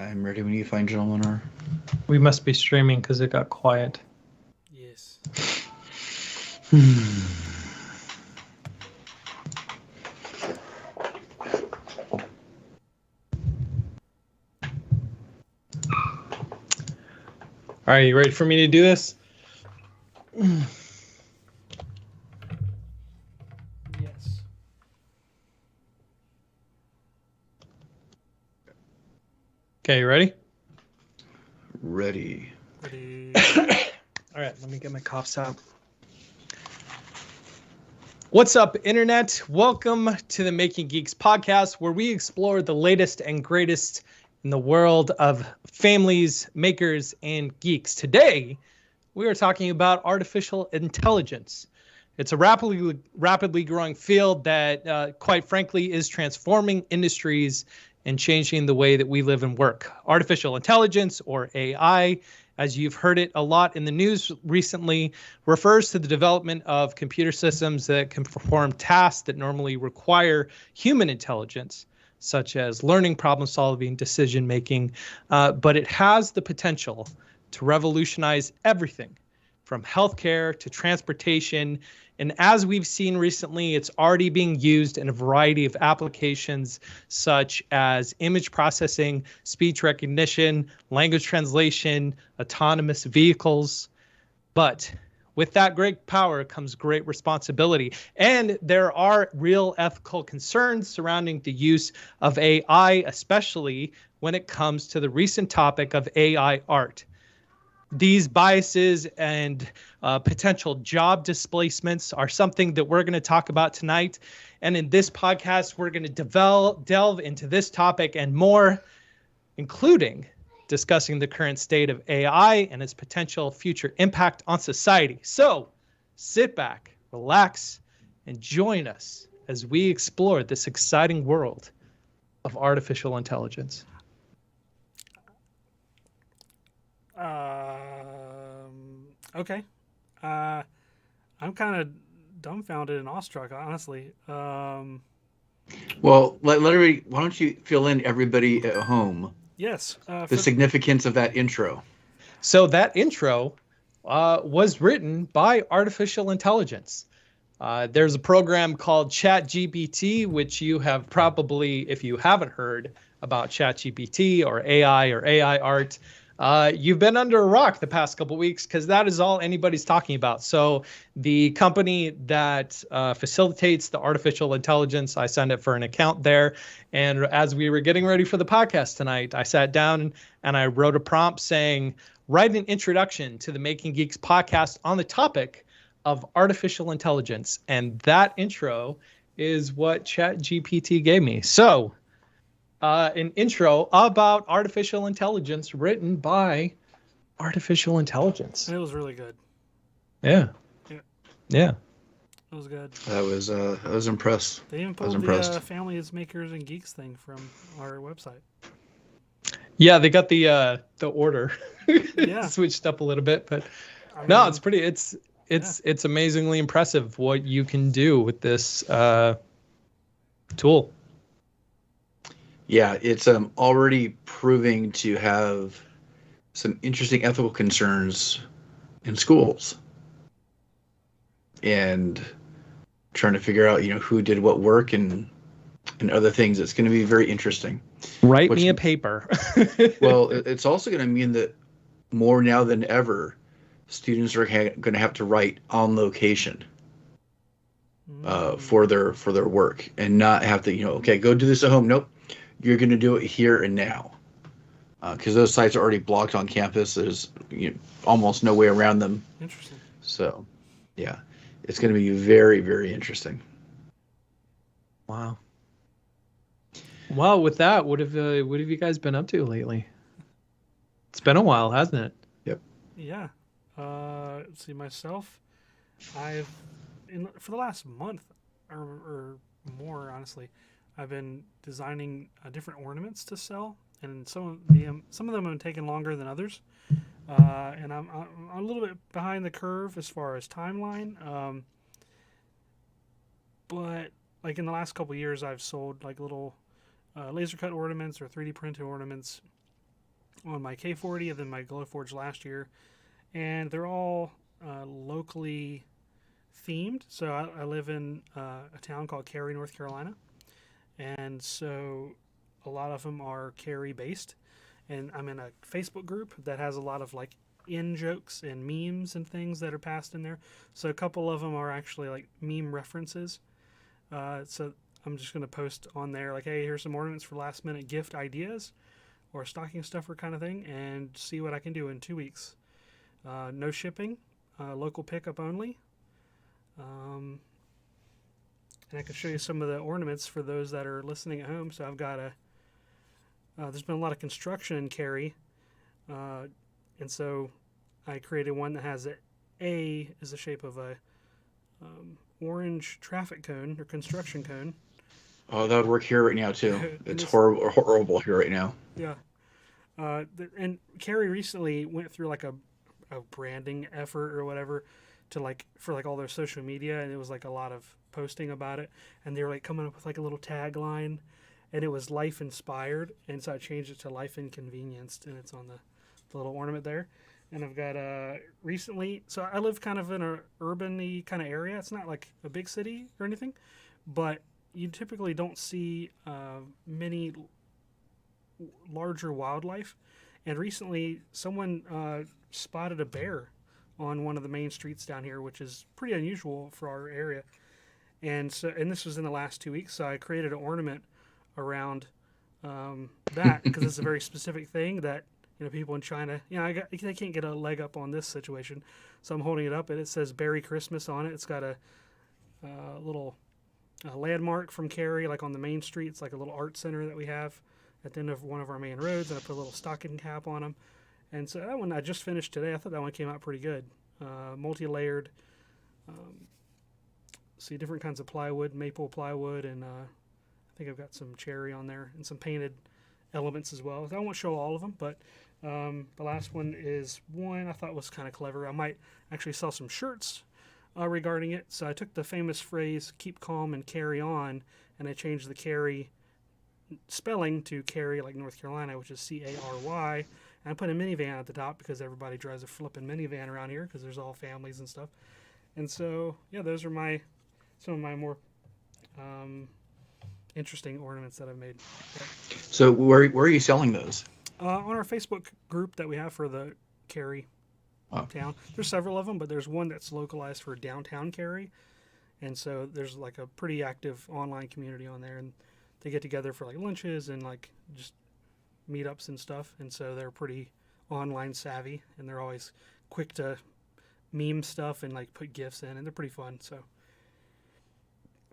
I'm ready when you fine gentlemen are. We must be streaming because it got quiet. Yes. All right, you ready for me to do this? Yes. Okay, you ready? Ready. Ready. All right, let me get my coughs out. What's up, Internet? Welcome to the Making Geeks podcast, where we explore the latest and greatest in the world of families, makers, and geeks. Today, we are talking about artificial intelligence. It's a rapidly growing field that, quite frankly, is transforming industries and changing the way that we live and work. Artificial intelligence, or AI, as you've heard it a lot in the news recently, refers to the development of computer systems that can perform tasks that normally require human intelligence, such as learning, problem solving, decision making, but it has the potential to revolutionize everything from healthcare to transportation. And as we've seen recently, it's already being used in a variety of applications such as image processing, speech recognition, language translation, autonomous vehicles. But with that great power comes great responsibility. And there are real ethical concerns surrounding the use of AI, especially when it comes to the recent topic of AI art. These biases and potential job displacements are something that we're going to talk about tonight. And in this podcast, we're going to delve into this topic and more, including discussing the current state of AI and its potential future impact on society. So sit back, relax, and join us as we explore this exciting world of artificial intelligence. Okay. I'm kind of dumbfounded and awestruck, honestly. Well, let everybody. Why don't you fill in everybody at home Yes. the significance of that intro? So that intro was written by artificial intelligence. There's a program called ChatGPT, which you have probably, if you haven't heard about ChatGPT or AI art, you've been under a rock the past couple of weeks because that is all anybody's talking about. So the company that facilitates the artificial intelligence, I signed up for an account there. And as we were getting ready for the podcast tonight, I sat down and I wrote a prompt saying, write an introduction to the Making Geeks podcast on the topic of artificial intelligence. And that intro is what ChatGPT gave me. So an intro about artificial intelligence written by artificial intelligence. And it was really good. Yeah. It was good. I was impressed. They even pulled the Families, Makers, and Geeks thing from our website. Yeah, they got the order Yeah. switched up a little bit, but I no, mean, it's pretty. It's amazingly impressive what you can do with this tool. Yeah, it's already proving to have some interesting ethical concerns in schools, and trying to figure out who did what work and other things. It's going to be very interesting. Write me a paper. Well, it's also going to mean that more now than ever, students are going to have to write on location for their work, and not have to okay, go do this at home. Nope, you're going to do it here and now, because those sites are already blocked on campus. There's almost no way around them. Interesting. So, yeah, it's going to be very, very interesting. Wow. Well, with that, what have you guys been up to lately? It's been a while, hasn't it? Yep. Yeah. See, myself, for the last month or more, honestly, I've been designing different ornaments to sell, and some of them have taken longer than others, and I'm a little bit behind the curve as far as timeline. But like in the last couple of years, I've sold like little laser cut ornaments or 3D printed ornaments, on my K40 and then my Glowforge last year, and they're all locally themed. So I live in a town called Cary, North Carolina, and so a lot of them are Cary based. And I'm in a Facebook group that has a lot of like in jokes and memes and things that are passed in there. So a couple of them are actually like meme references. So I'm just going to post on there like, hey, here's some ornaments for last minute gift ideas or stocking stuffer kind of thing, and see what I can do in 2 weeks. No shipping, local pickup only. And I can show you some of the ornaments for those that are listening at home. So I've got there's been a lot of construction in Cary, and so I created one that has A is the shape of a orange traffic cone or construction cone. Oh, that would work here right now too. It's horrible here right now. Yeah. And Cary recently went through like a branding effort or whatever to like for like all their social media, and it was like a lot of posting about it, and they were like coming up with like a little tagline, and it was life inspired, and so I changed it to life inconvenienced, and it's on the little ornament there. And I've got recently, so I live kind of in a urban-y kind of area. It's not like a big city or anything, but you typically don't see many larger wildlife. And recently, someone spotted a bear on one of the main streets down here, which is pretty unusual for our area. And so, and this was in the last 2 weeks, so I created an ornament around that because it's a very specific thing that, you know, people in China, you know, they can't get a leg up on this situation. So I'm holding it up, and it says "Berry Christmas" on it. It's got a little landmark from Cary, like on the main street. It's like a little art center that we have at the end of one of our main roads, and I put a little stocking cap on them. And so that one I just finished today. I thought that one came out pretty good. Multi-layered. See different kinds of plywood, maple plywood, and I think I've got some cherry on there and some painted elements as well. I won't show all of them, but the last one is one I thought was kind of clever. I might actually sell some shirts regarding it. So I took the famous phrase "keep calm and carry on," and I changed the Cary spelling to Cary, like North Carolina, which is Cary. And I put a minivan at the top because everybody drives a flipping minivan around here because there's all families and stuff. And so, yeah, those are some of my more interesting ornaments that I've made. Yeah. So where are you selling those? On our Facebook group that we have for the Cary town. There's several of them, but there's one that's localized for downtown Cary. And so there's like a pretty active online community on there, and they get together for like lunches and like just meetups and stuff. And so they're pretty online savvy, and they're always quick to meme stuff and like put GIFs in, and they're pretty fun. So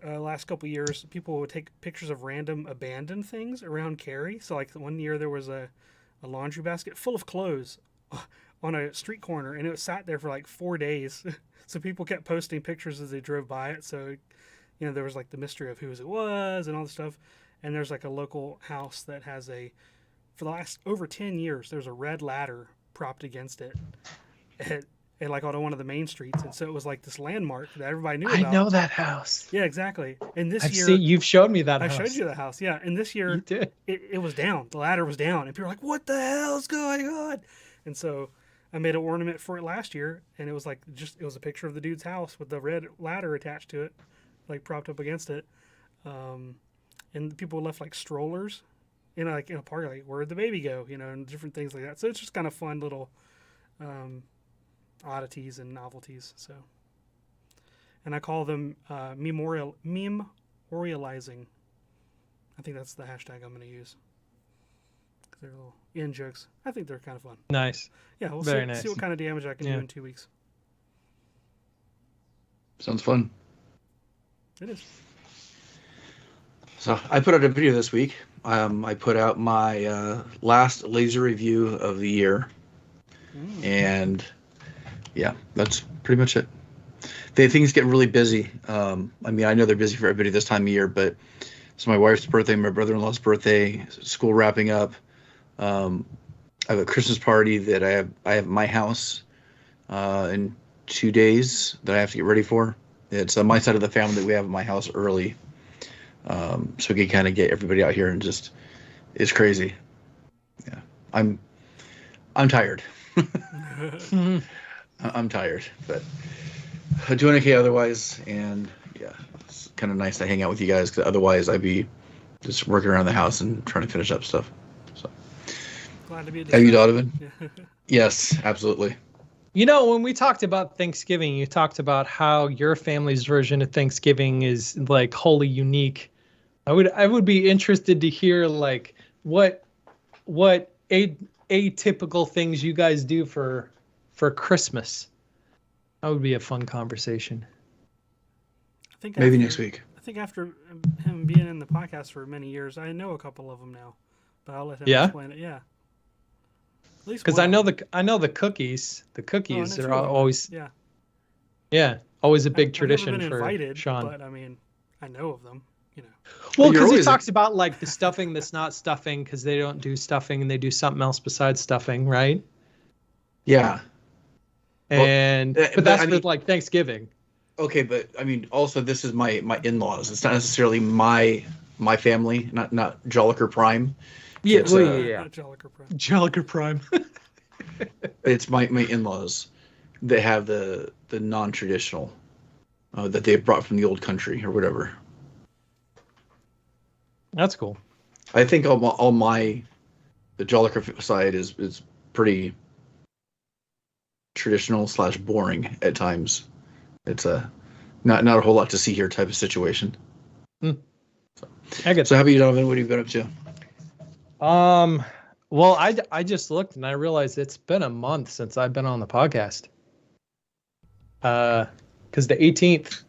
last couple years, people would take pictures of random abandoned things around Cary. So like one year there was a laundry basket full of clothes on a street corner, and it sat there for like 4 days. So people kept posting pictures as they drove by it. So, you know, there was like the mystery of whose it was and all the stuff. And there's like a local house that has for the last over 10 years, there's a red ladder propped against it and like on one of the main streets. And so it was like this landmark that everybody knew about. I know that house. Yeah, exactly. And this year, you've showed me that house. I showed you the house. Yeah. And this year it was down. The ladder was down, and people were like, what the hell is going on? And so I made an ornament for it last year, and it was like it was a picture of the dude's house with the red ladder attached to it, like propped up against it. And people left like strollers in a park, like where'd the baby go, you know, and different things like that. So it's just kind of fun little oddities and novelties. So, and I call them memorializing. I think that's the hashtag I'm going to use. They're little in jokes. I think they're kind of fun. Nice. Yeah, we'll nice. See what kind of damage I can do in 2 weeks. Sounds fun. It is. So I put out a video this week. I put out my last laser review of the year. And yeah, that's pretty much it. Things get really busy. I mean, I know they're busy for everybody this time of year, but it's my wife's birthday, my brother-in-law's birthday, school wrapping up. I have a Christmas party that I have at my house in 2 days that I have to get ready for. It's on my side of the family that we have at my house early. So we can kind of get everybody out here, and just, it's crazy. Yeah. I'm tired. I'm tired, but doing okay otherwise. And yeah, it's kind of nice to hang out with you guys because otherwise I'd be just working around the house and trying to finish up stuff. So, Glad to be a have you, distraction. Donovan? Yes, absolutely. You know, when we talked about Thanksgiving, you talked about how your family's version of Thanksgiving is like wholly unique. I would be interested to hear like what atypical things you guys do for Christmas. That would be a fun conversation. I think Maybe next week. I think after him being in the podcast for many years, I know a couple of them now, but I'll let him explain it. Yeah. At least because I know the cookies. The cookies are always always a big tradition I've never been for invited, Sean. but I mean, I know of them. You know. Well, because he talks about like the stuffing that's not stuffing because they don't do stuffing and they do something else besides stuffing, right? Yeah. And but that's with like Thanksgiving. Okay, but I mean, also this is my in-laws. It's not necessarily my family, not Jolliker Prime. Yeah, it's, Not Jolliker Prime. Jolliker Prime. It's my in-laws that have the non-traditional that they brought from the old country or whatever. That's cool. I think the Jolliker side is pretty traditional / boring at times. It's not a whole lot to see here type of situation. So how about you, Donovan? What have you been up to? Well, I just looked and I realized it's been a month since I've been on the podcast. Because the 18th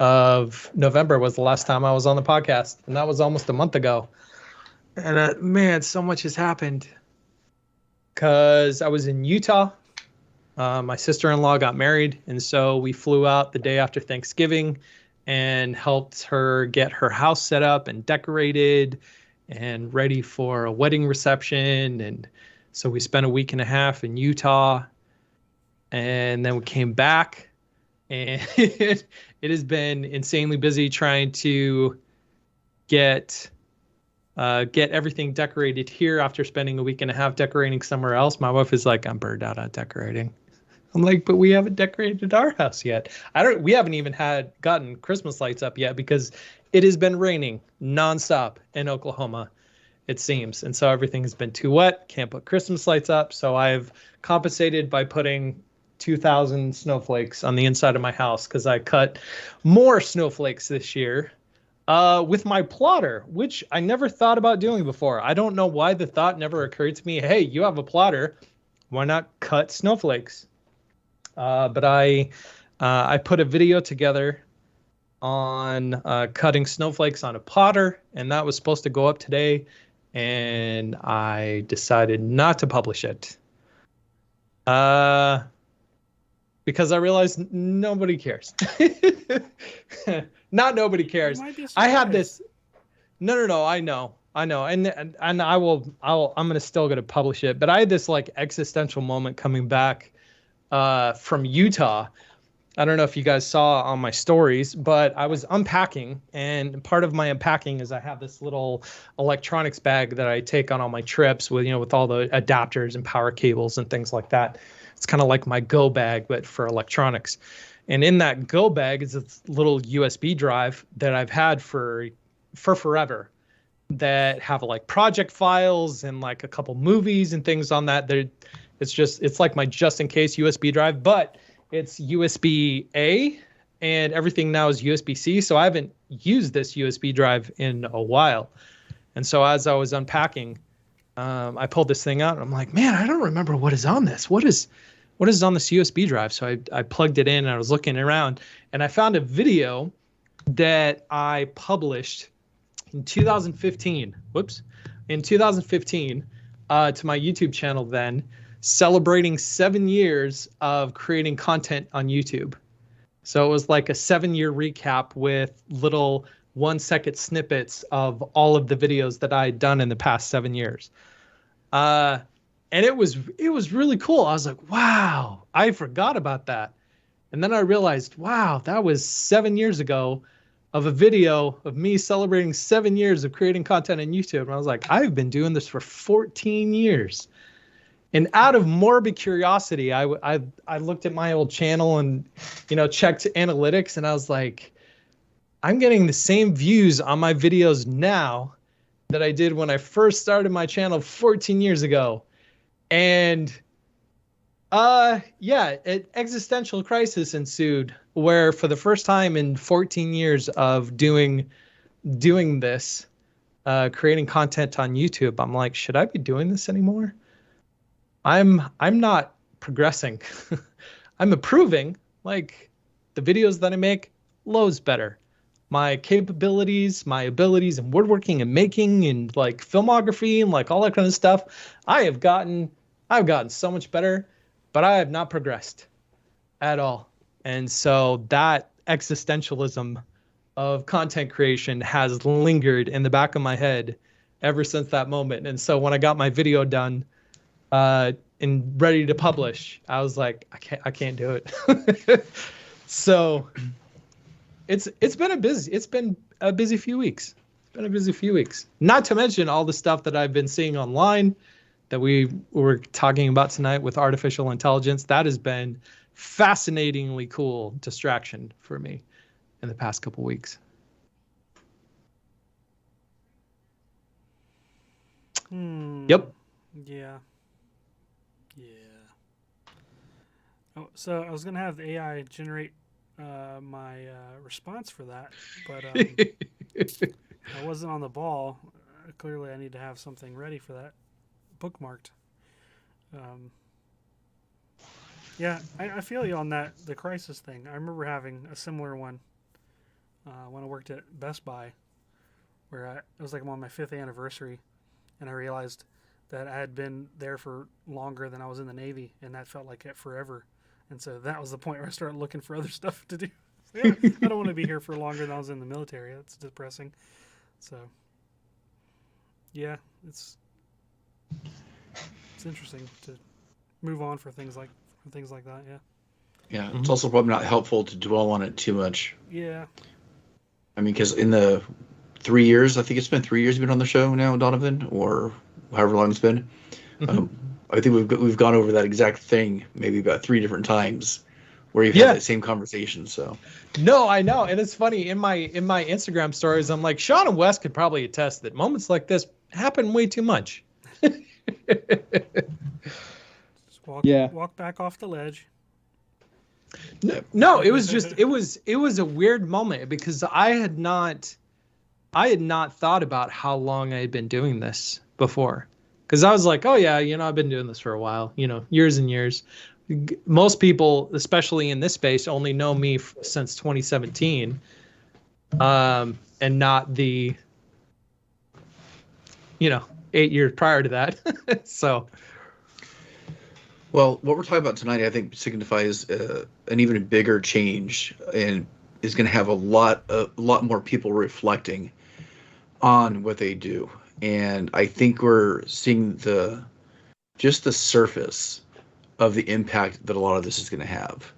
of November was the last time I was on the podcast, and that was almost a month ago. And man, so much has happened. Because I was in Utah. My sister-in-law got married, and so we flew out the day after Thanksgiving and helped her get her house set up and decorated and ready for a wedding reception. And so we spent a week and a half in Utah, and then we came back, and it has been insanely busy trying to get everything decorated here after spending a week and a half decorating somewhere else. My wife is like, I'm burned out on decorating. I'm like, but we haven't decorated our house yet. We haven't even gotten Christmas lights up yet because it has been raining nonstop in Oklahoma, it seems. And so everything has been too wet. Can't put Christmas lights up. So I've compensated by putting 2,000 snowflakes on the inside of my house because I cut more snowflakes this year with my plotter, which I never thought about doing before. I don't know why the thought never occurred to me. Hey, you have a plotter. Why not cut snowflakes? But I put a video together on cutting snowflakes on a plotter, and that was supposed to go up today, and I decided not to publish it because I realized nobody cares. Not nobody cares. I have this. No. I know, and I'm still gonna publish it. But I had this like existential moment coming back from Utah. I don't know if you guys saw on my stories, but I was unpacking, and part of my unpacking is I have this little electronics bag that I take on all my trips with all the adapters and power cables and things like that. It's kind of like my go bag, but for electronics. And in that go bag is this little USB drive that I've had for forever that have like project files and like a couple movies and things on that. It's like my just in case USB drive, but it's USB A and everything now is USB C. So I haven't used this USB drive in a while. And so as I was unpacking, I pulled this thing out and I'm like, man, I don't remember what is on this. What is on this USB drive? So I plugged it in and I was looking around and I found a video that I published in 2015. In 2015 to my YouTube channel then, celebrating 7 years of creating content on YouTube. So it was like a 7-year recap with little 1-second snippets of all of the videos that I had done in the past 7 years. And it was really cool. I was like, wow, I forgot about that. And then I realized, wow, that was 7 years ago of a video of me celebrating 7 years of creating content on YouTube. And I was like, I've been doing this for 14 years. And out of morbid curiosity, I looked at my old channel and, checked analytics, and I was like, I'm getting the same views on my videos now that I did when I first started my channel 14 years ago. And yeah, an existential crisis ensued where for the first time in 14 years of doing this, creating content on YouTube, I'm like, should I be doing this anymore? I'm not progressing. I'm improving. Like the videos that I make, loads better. My capabilities, my abilities in woodworking and making and like filmography and like all that kind of stuff, I've gotten so much better, but I have not progressed at all. And so that existentialism of content creation has lingered in the back of my head ever since that moment. And so when I got my video done and ready to publish, I was like, I can't do it. So it's been a busy few weeks. It's been a busy few weeks. Not to mention all the stuff that I've been seeing online that we were talking about tonight with artificial intelligence. That has been fascinatingly cool distraction for me in the past couple weeks. Yep. Yeah. Oh, so I was gonna have the AI generate my response for that, but I wasn't on the ball. Clearly, I need to have something ready for that, bookmarked. Yeah, I feel you on that, the crisis thing. I remember having a similar one when I worked at Best Buy, where it was like on my 5th anniversary, and I realized that I had been there for longer than I was in the Navy, and that felt like it forever. And so that was the point where I started looking for other stuff to do. Yeah, I don't want to be here for longer than I was in the military. That's depressing. So, yeah, it's interesting to move on for things like that. Yeah. Yeah, it's also probably not helpful to dwell on it too much. Yeah. I mean, because in the 3 years, I think it's been 3 years you've been on the show now, Donovan, or however long it's been. I think we've gone over that exact thing maybe about 3 different times where you've had that same conversation. So no, I know, and it's funny in my Instagram stories, I'm like, Sean and Wes could probably attest that moments like this happen way too much. Just walk back off the ledge. No, it was just it was a weird moment because I had not thought about how long I had been doing this before. Because I was like, oh yeah, I've been doing this for a while, years and years. Most people, especially in this space, only know me since 2017, and not the 8 years prior to that. So, well, what we're talking about tonight, I think, signifies an even bigger change, and is going to have a lot more people reflecting on what they do. And I think we're seeing just the surface of the impact that a lot of this is going to have.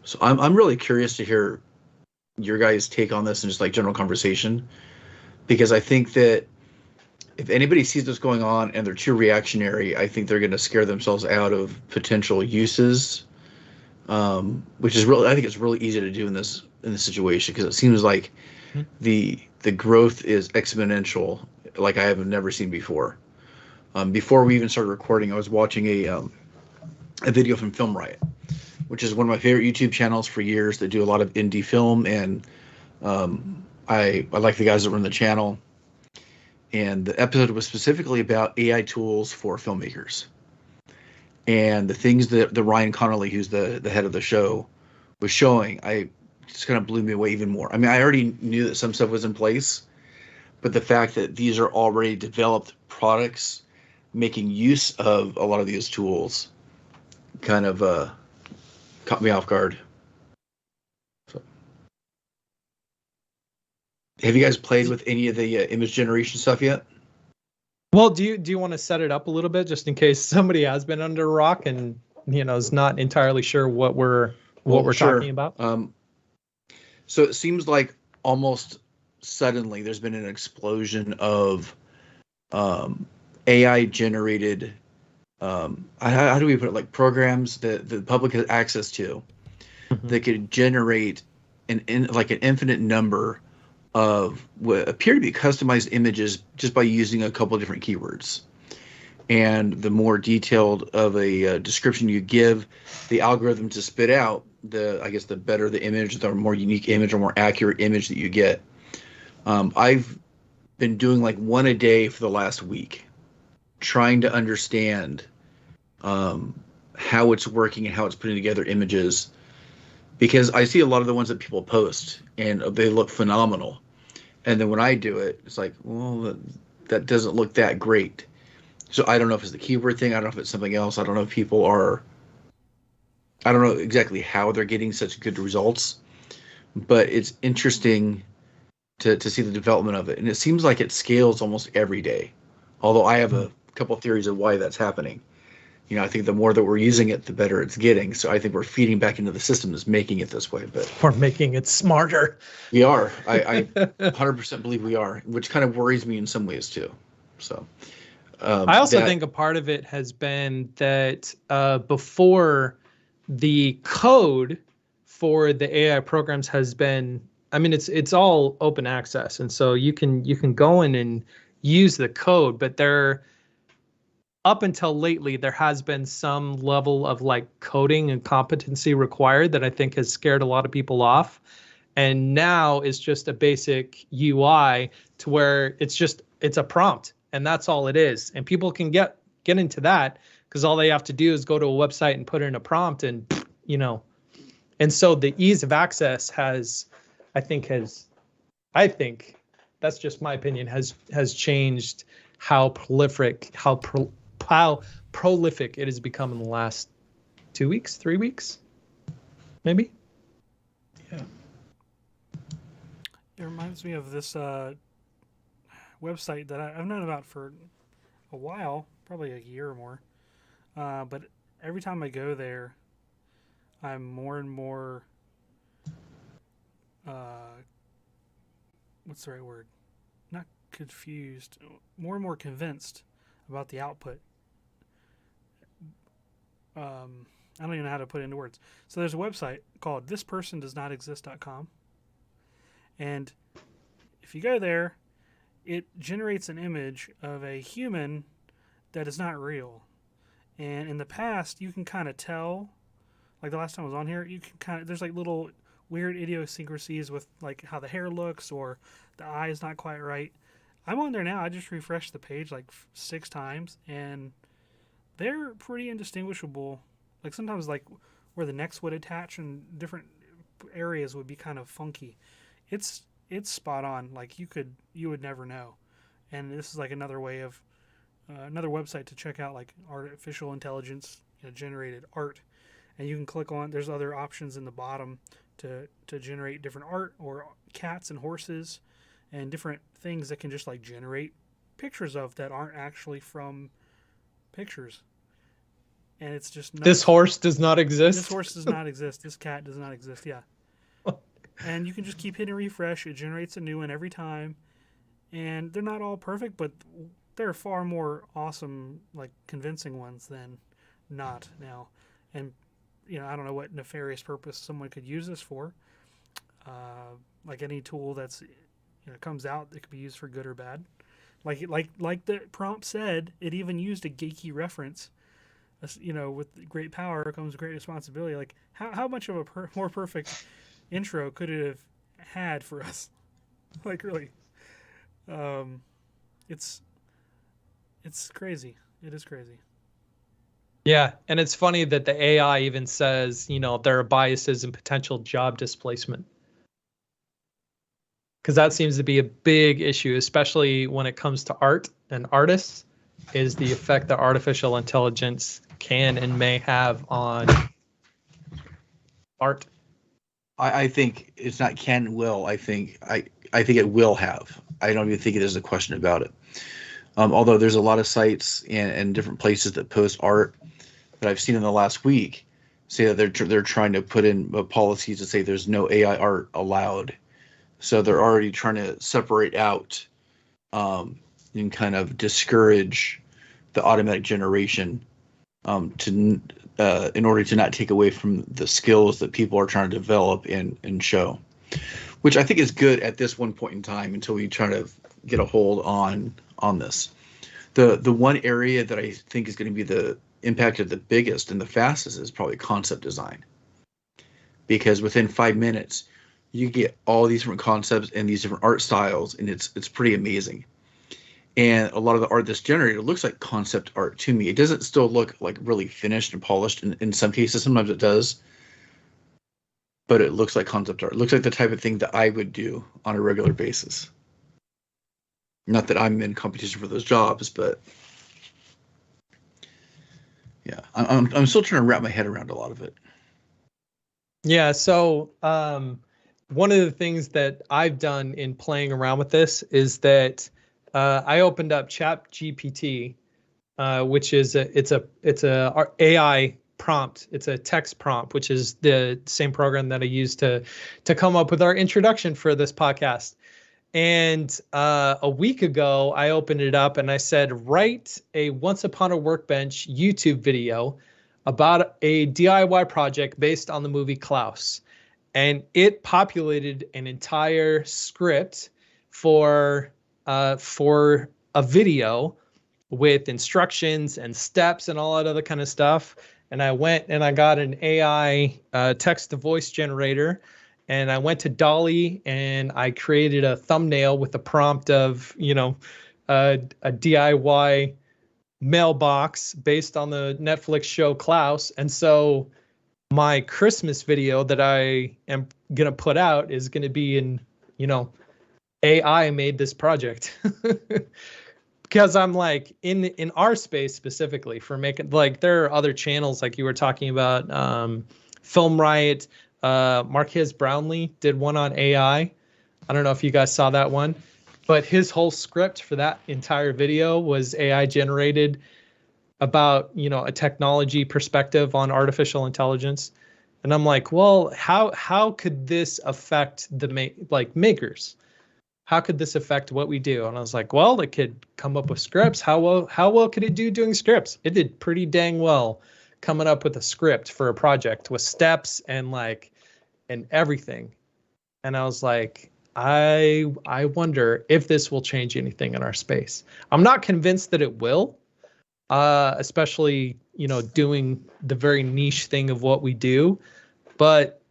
So I'm really curious to hear your guys' take on this and just like general conversation, because I think that if anybody sees what's going on and they're too reactionary, I think they're going to scare themselves out of potential uses, which is really, I think it's really easy to do in this situation, because it seems like the growth is exponential, like I have never seen before. Before we even started recording, I was watching a video from Film Riot, which is one of my favorite YouTube channels for years. They do a lot of indie film, and I like the guys that run the channel. And the episode was specifically about AI tools for filmmakers, and the things that the Ryan Connolly, who's the head of the show, was showing. I just kind of blew me away even more. I mean, I already knew that some stuff was in place, but the fact that these are already developed products making use of a lot of these tools kind of caught me off guard. So, have you guys played with any of the image generation stuff yet? Well, do you want to set it up a little bit just in case somebody has been under a rock and is not entirely sure what we're talking about? So it seems like almost suddenly there's been an explosion of AI generated how do we put it, like programs that the public has access to that could generate like an infinite number of what appear to be customized images just by using a couple of different keywords. And the more detailed of a description you give the algorithm to spit out, I guess the better the image, the more unique image or more accurate image that you get. I've been doing like one a day for the last week, trying to understand how it's working and how it's putting together images, because I see a lot of the ones that people post and they look phenomenal. And then when I do it, it's like, well, that doesn't look that great. So I don't know if it's the keyword thing. I don't know if it's something else. I don't know if people are, I don't know exactly how they're getting such good results, but it's interesting to see the development of it. And it seems like it scales almost every day. Although I have a couple of theories of why that's happening. I think the more that we're using it, the better it's getting. So I think we're feeding back into the system that's making it this way. But we're making it smarter. We are. I 100% believe we are, which kind of worries me in some ways too. So I also think a part of it has been that before the code for the AI programs has been, I mean, it's all open access, and so you can go in and use the code, but up until lately, there has been some level of like coding and competency required that I think has scared a lot of people off. And now it's just a basic UI to where it's a prompt and that's all it is. And people can get into that because all they have to do is go to a website and put in a prompt and, and so the ease of access I think that's just my opinion, has changed how prolific it has become in the last 2 weeks, 3 weeks, maybe. Yeah. It reminds me of this website that I've known about for a while, probably a year or more. But every time I go there, I'm more and more, what's the right word? Not confused, more and more convinced about the output. I don't even know how to put it into words. So there's a website called thispersondoesnotexist.com. And if you go there, it generates an image of a human that is not real. And in the past, you can kind of tell, like the last time I was on here, you can there's like little weird idiosyncrasies with like how the hair looks or the eye is not quite right. I'm on there now. I just refreshed the page like 6 times, and they're pretty indistinguishable. Like sometimes like where the necks would attach and different areas would be kind of funky. It's spot on. Like you would never know. And this is like another way of another website to check out, like artificial intelligence generated art. And you can click on, there's other options in the bottom to generate different art, or cats and horses and different things that can just like generate pictures of that aren't actually from pictures. And it's just nuts. This horse does not exist. This horse does not exist. This cat does not exist. Yeah. And you can just keep hitting refresh. It generates a new one every time. And they're not all perfect, but they're far more awesome, like convincing ones than not now. And I don't know what nefarious purpose someone could use this for. Like any tool that's comes out, it could be used for good or bad. Like the prompt said, it even used a geeky reference. With great power comes great responsibility. Like how much of a more perfect intro could it have had for us? Like really, it's crazy. It is crazy. Yeah, and it's funny that the AI even says, there are biases and potential job displacement. Because that seems to be a big issue, especially when it comes to art and artists, is the effect that artificial intelligence can and may have on art. I think it's not can, will. I think it will have. I don't even think there's a question about it. Although there's a lot of sites and different places that post art that I've seen in the last week say that they're trying to put in policies to say there's no AI art allowed. So they're already trying to separate out and kind of discourage the automatic generation in order to not take away from the skills that people are trying to develop and show, which I think is good at this one point in time until we try to get a hold on this. The one area that I think is going to be the impacted the biggest and the fastest is probably concept design, because within 5 minutes you get all these different concepts and these different art styles, and it's pretty amazing. And a lot of the art that's generated looks like concept art to me. It doesn't still look like really finished and polished in some cases. Sometimes it does, but it looks like concept art. It looks like the type of thing that I would do on a regular basis. Not that I'm in competition for those jobs, but yeah, I'm still trying to wrap my head around a lot of it. Yeah. So one of the things that I've done in playing around with this is that I opened up ChatGPT, which is it's a AI prompt. It's a text prompt, which is the same program that I used to come up with our introduction for this podcast. And a week ago, I opened it up and I said, write a Once Upon a Workbench YouTube video about a DIY project based on the movie Klaus. And it populated an entire script for a video with instructions and steps and all that other kind of stuff. And I went and I got an AI text to voice generator, and I went to Dolly and I created a thumbnail with a prompt of, a DIY mailbox based on the Netflix show Klaus. And so my Christmas video that I am going to put out is going to be in, AI made this project. Because I'm like in our space specifically for making, like, there are other channels like you were talking about, Film Riot, Marquez Brownlee did one on AI. I don't know if you guys saw that one, but his whole script for that entire video was AI generated about, a technology perspective on artificial intelligence. And I'm like, well, how could this affect the makers? How could this affect what we do? And I was like, well, it could come up with scripts. How well could it do doing scripts? It did pretty dang well coming up with a script for a project with steps and everything. And I was like, I wonder if this will change anything in our space. I'm not convinced that it will, especially, doing the very niche thing of what we do. But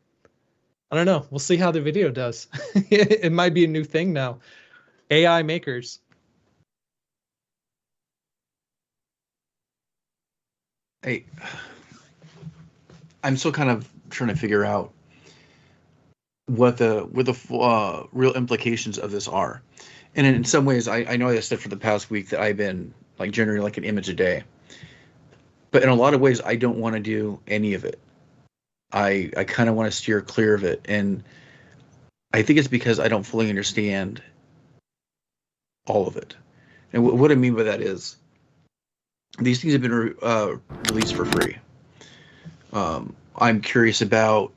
I don't know. We'll see how the video does. It might be a new thing now. AI makers. I'm still kind of trying to figure out what the real implications of this are. And in some ways, I know I said for the past week that I've been generating an image a day. But in a lot of ways, I don't want to do any of it. I kind of want to steer clear of it. And I think it's because I don't fully understand all of it. And what I mean by that is these things have been released for free. I'm curious about,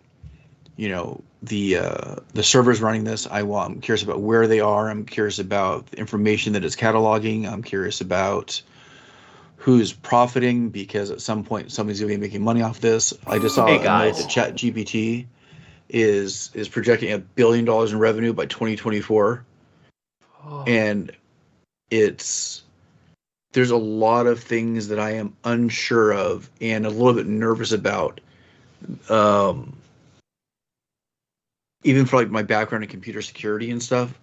the servers running this. I'm curious about where they are. I'm curious about the information that it's cataloging. I'm curious about who's profiting, because at some point somebody's going to be making money off this. I just saw a note that ChatGPT is projecting $1 billion in revenue by 2024. Oh. And there's a lot of things that I am unsure of and a little bit nervous about. Even for my background in computer security and stuff,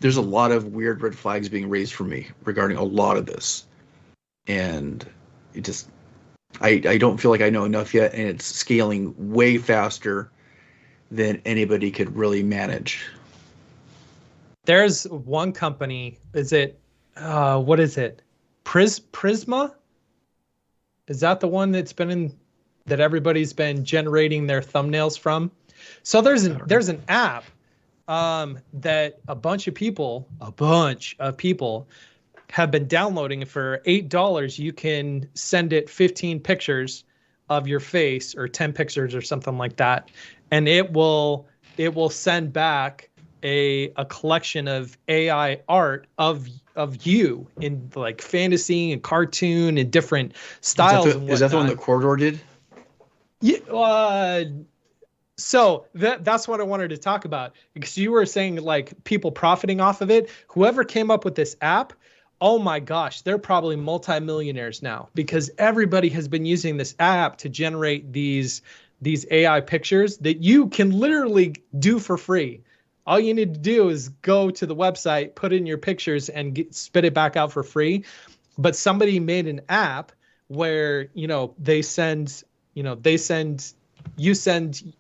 there's a lot of weird red flags being raised for me regarding a lot of this. And I don't feel like I know enough yet, and it's scaling way faster than anybody could really manage. There's one company, what is it? Prisma? Is that the one that's that everybody's been generating their thumbnails from? So there's an app that a bunch of people have been downloading. For $8. You can send it 15 pictures of your face or 10 pictures or something like that, and it will send back a collection of AI art of of you in like fantasy and cartoon and different styles. Is that the one that Corridor did? Yeah. So that's what I wanted to talk about, because you were saying like people profiting off of it. Whoever came up with this app, oh my gosh, they're probably multimillionaires now, because everybody has been using this app to generate these AI pictures that you can literally do for free. All you need to do is go to the website, put in your pictures, and spit it back out for free. But somebody made an app where, they send you send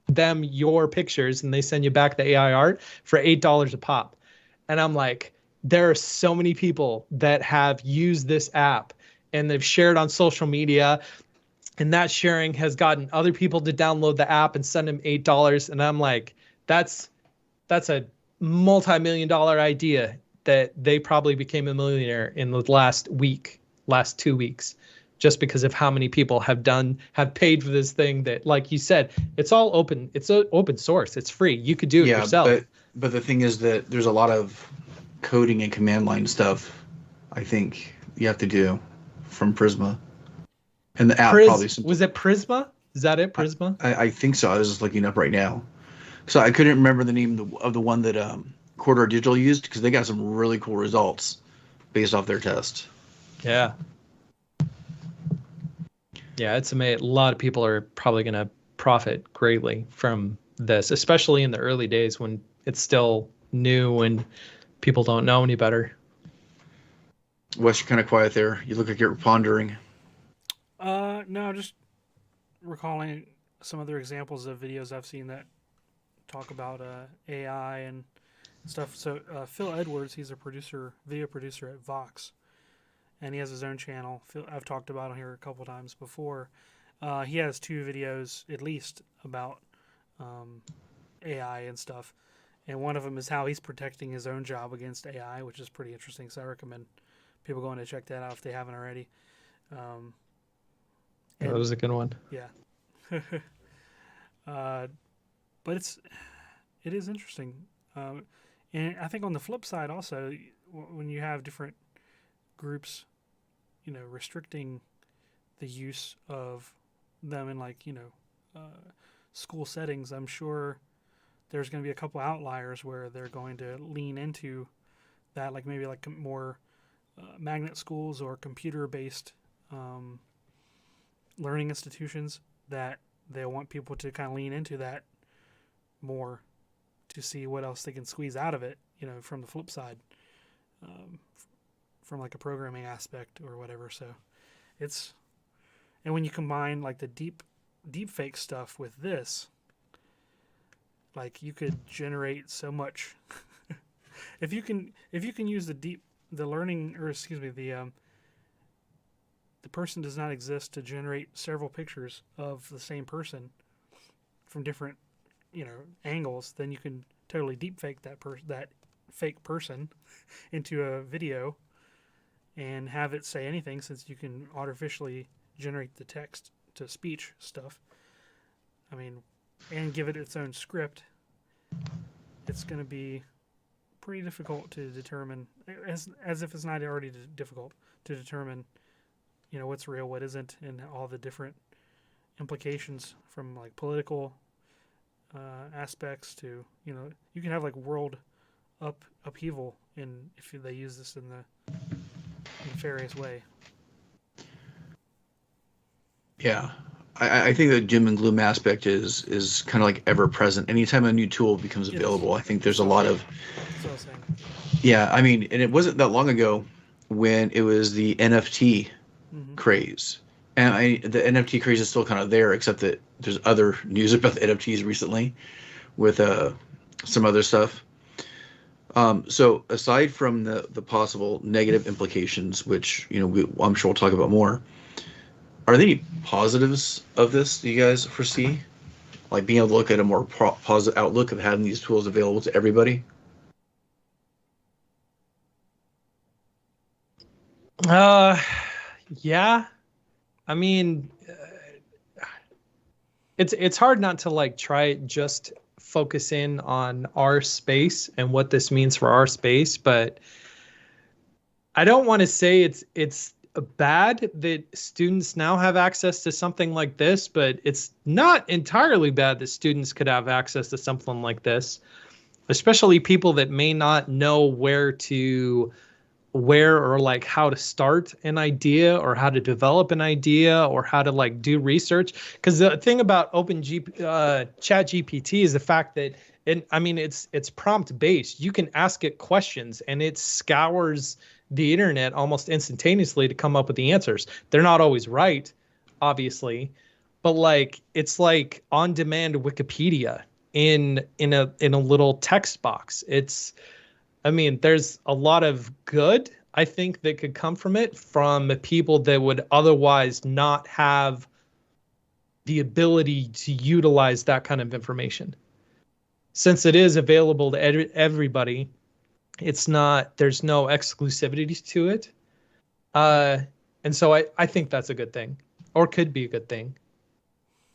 them your pictures and they send you back the AI art for $8 a pop. And I'm like, there are so many people that have used this app and they've shared on social media, and that sharing has gotten other people to download the app and send them $8. And I'm like, that's a multi-million-dollar idea that they probably became a millionaire in the last 2 weeks, just because of how many people have paid for this thing that, like you said, it's all open. It's open source. It's free. You could do it yourself. But the thing is that there's a lot of coding and command line stuff, I think, you have to do from Prisma. And the app probably... Was it Prisma? Is that it, Prisma? I think so. I was just looking up right now. So I couldn't remember the name of the one that Corridor Digital used, because they got some really cool results based off their test. Yeah. Yeah, it's amazing. A lot of people are probably going to profit greatly from this, especially in the early days when it's still new and people don't know any better. Wes, you're kind of quiet there. You look like you're pondering. No, just recalling some other examples of videos I've seen that talk about AI and stuff. So Phil Edwards, he's a video producer at Vox, and he has his own channel. I've talked about him here a couple times before. He has 2 videos at least about AI and stuff, and one of them is how he's protecting his own job against AI, which is pretty interesting. So I recommend people going to check that out if they haven't already. That was a good one. Yeah. But it is interesting. And I think on the flip side also, when you have different groups, restricting the use of them in school settings, I'm sure there's going to be a couple outliers where they're going to lean into that, like maybe like more magnet schools or computer-based learning institutions, that they want people to kind of lean into that more to see what else they can squeeze out of it, from the flip side, from like a programming aspect or whatever. So and when you combine like the deep fake stuff with this, like you could generate so much. if you can use the learning, or excuse me, the person does not exist to generate several pictures of the same person from different, angles, then you can totally deepfake that fake person into a video and have it say anything, since you can artificially generate the text to speech stuff. I mean, and give it its own script. It's going to be pretty difficult to determine, as if it's not already difficult to determine, what's real, what isn't, and all the different implications from like political aspects to, you can have like world upheaval if they use this in the nefarious way. Yeah. I think the doom and gloom aspect is kind of like ever present. Anytime a new tool becomes available, I think there's a lot of... That's what I was saying. Yeah, I mean, and it wasn't that long ago when it was the NFT craze. And the NFT craze is still kind of there, except that there's other news about the NFTs recently with some other stuff. So aside from the possible negative implications, which I'm sure we'll talk about more, are there any positives of this do you guys foresee? Like being able to look at a more positive outlook of having these tools available to everybody? Yeah. I mean, it's hard not to like try just focus in on our space and what this means for our space, but I don't want to say it's bad that students now have access to something like this, but it's not entirely bad that students could have access to something like this, especially people that may not know where or like how to start an idea or how to develop an idea or how to like do research. Because the thing about Chat GPT is the fact that it's prompt based. You can ask it questions and it scours the internet almost instantaneously to come up with the answers. They're not always right, obviously, but like it's like on demand Wikipedia in a little text box. There's a lot of good, I think, that could come from it from people that would otherwise not have the ability to utilize that kind of information. Since it is available to everybody, there's no exclusivity to it. And so I think that's a good thing, or could be a good thing.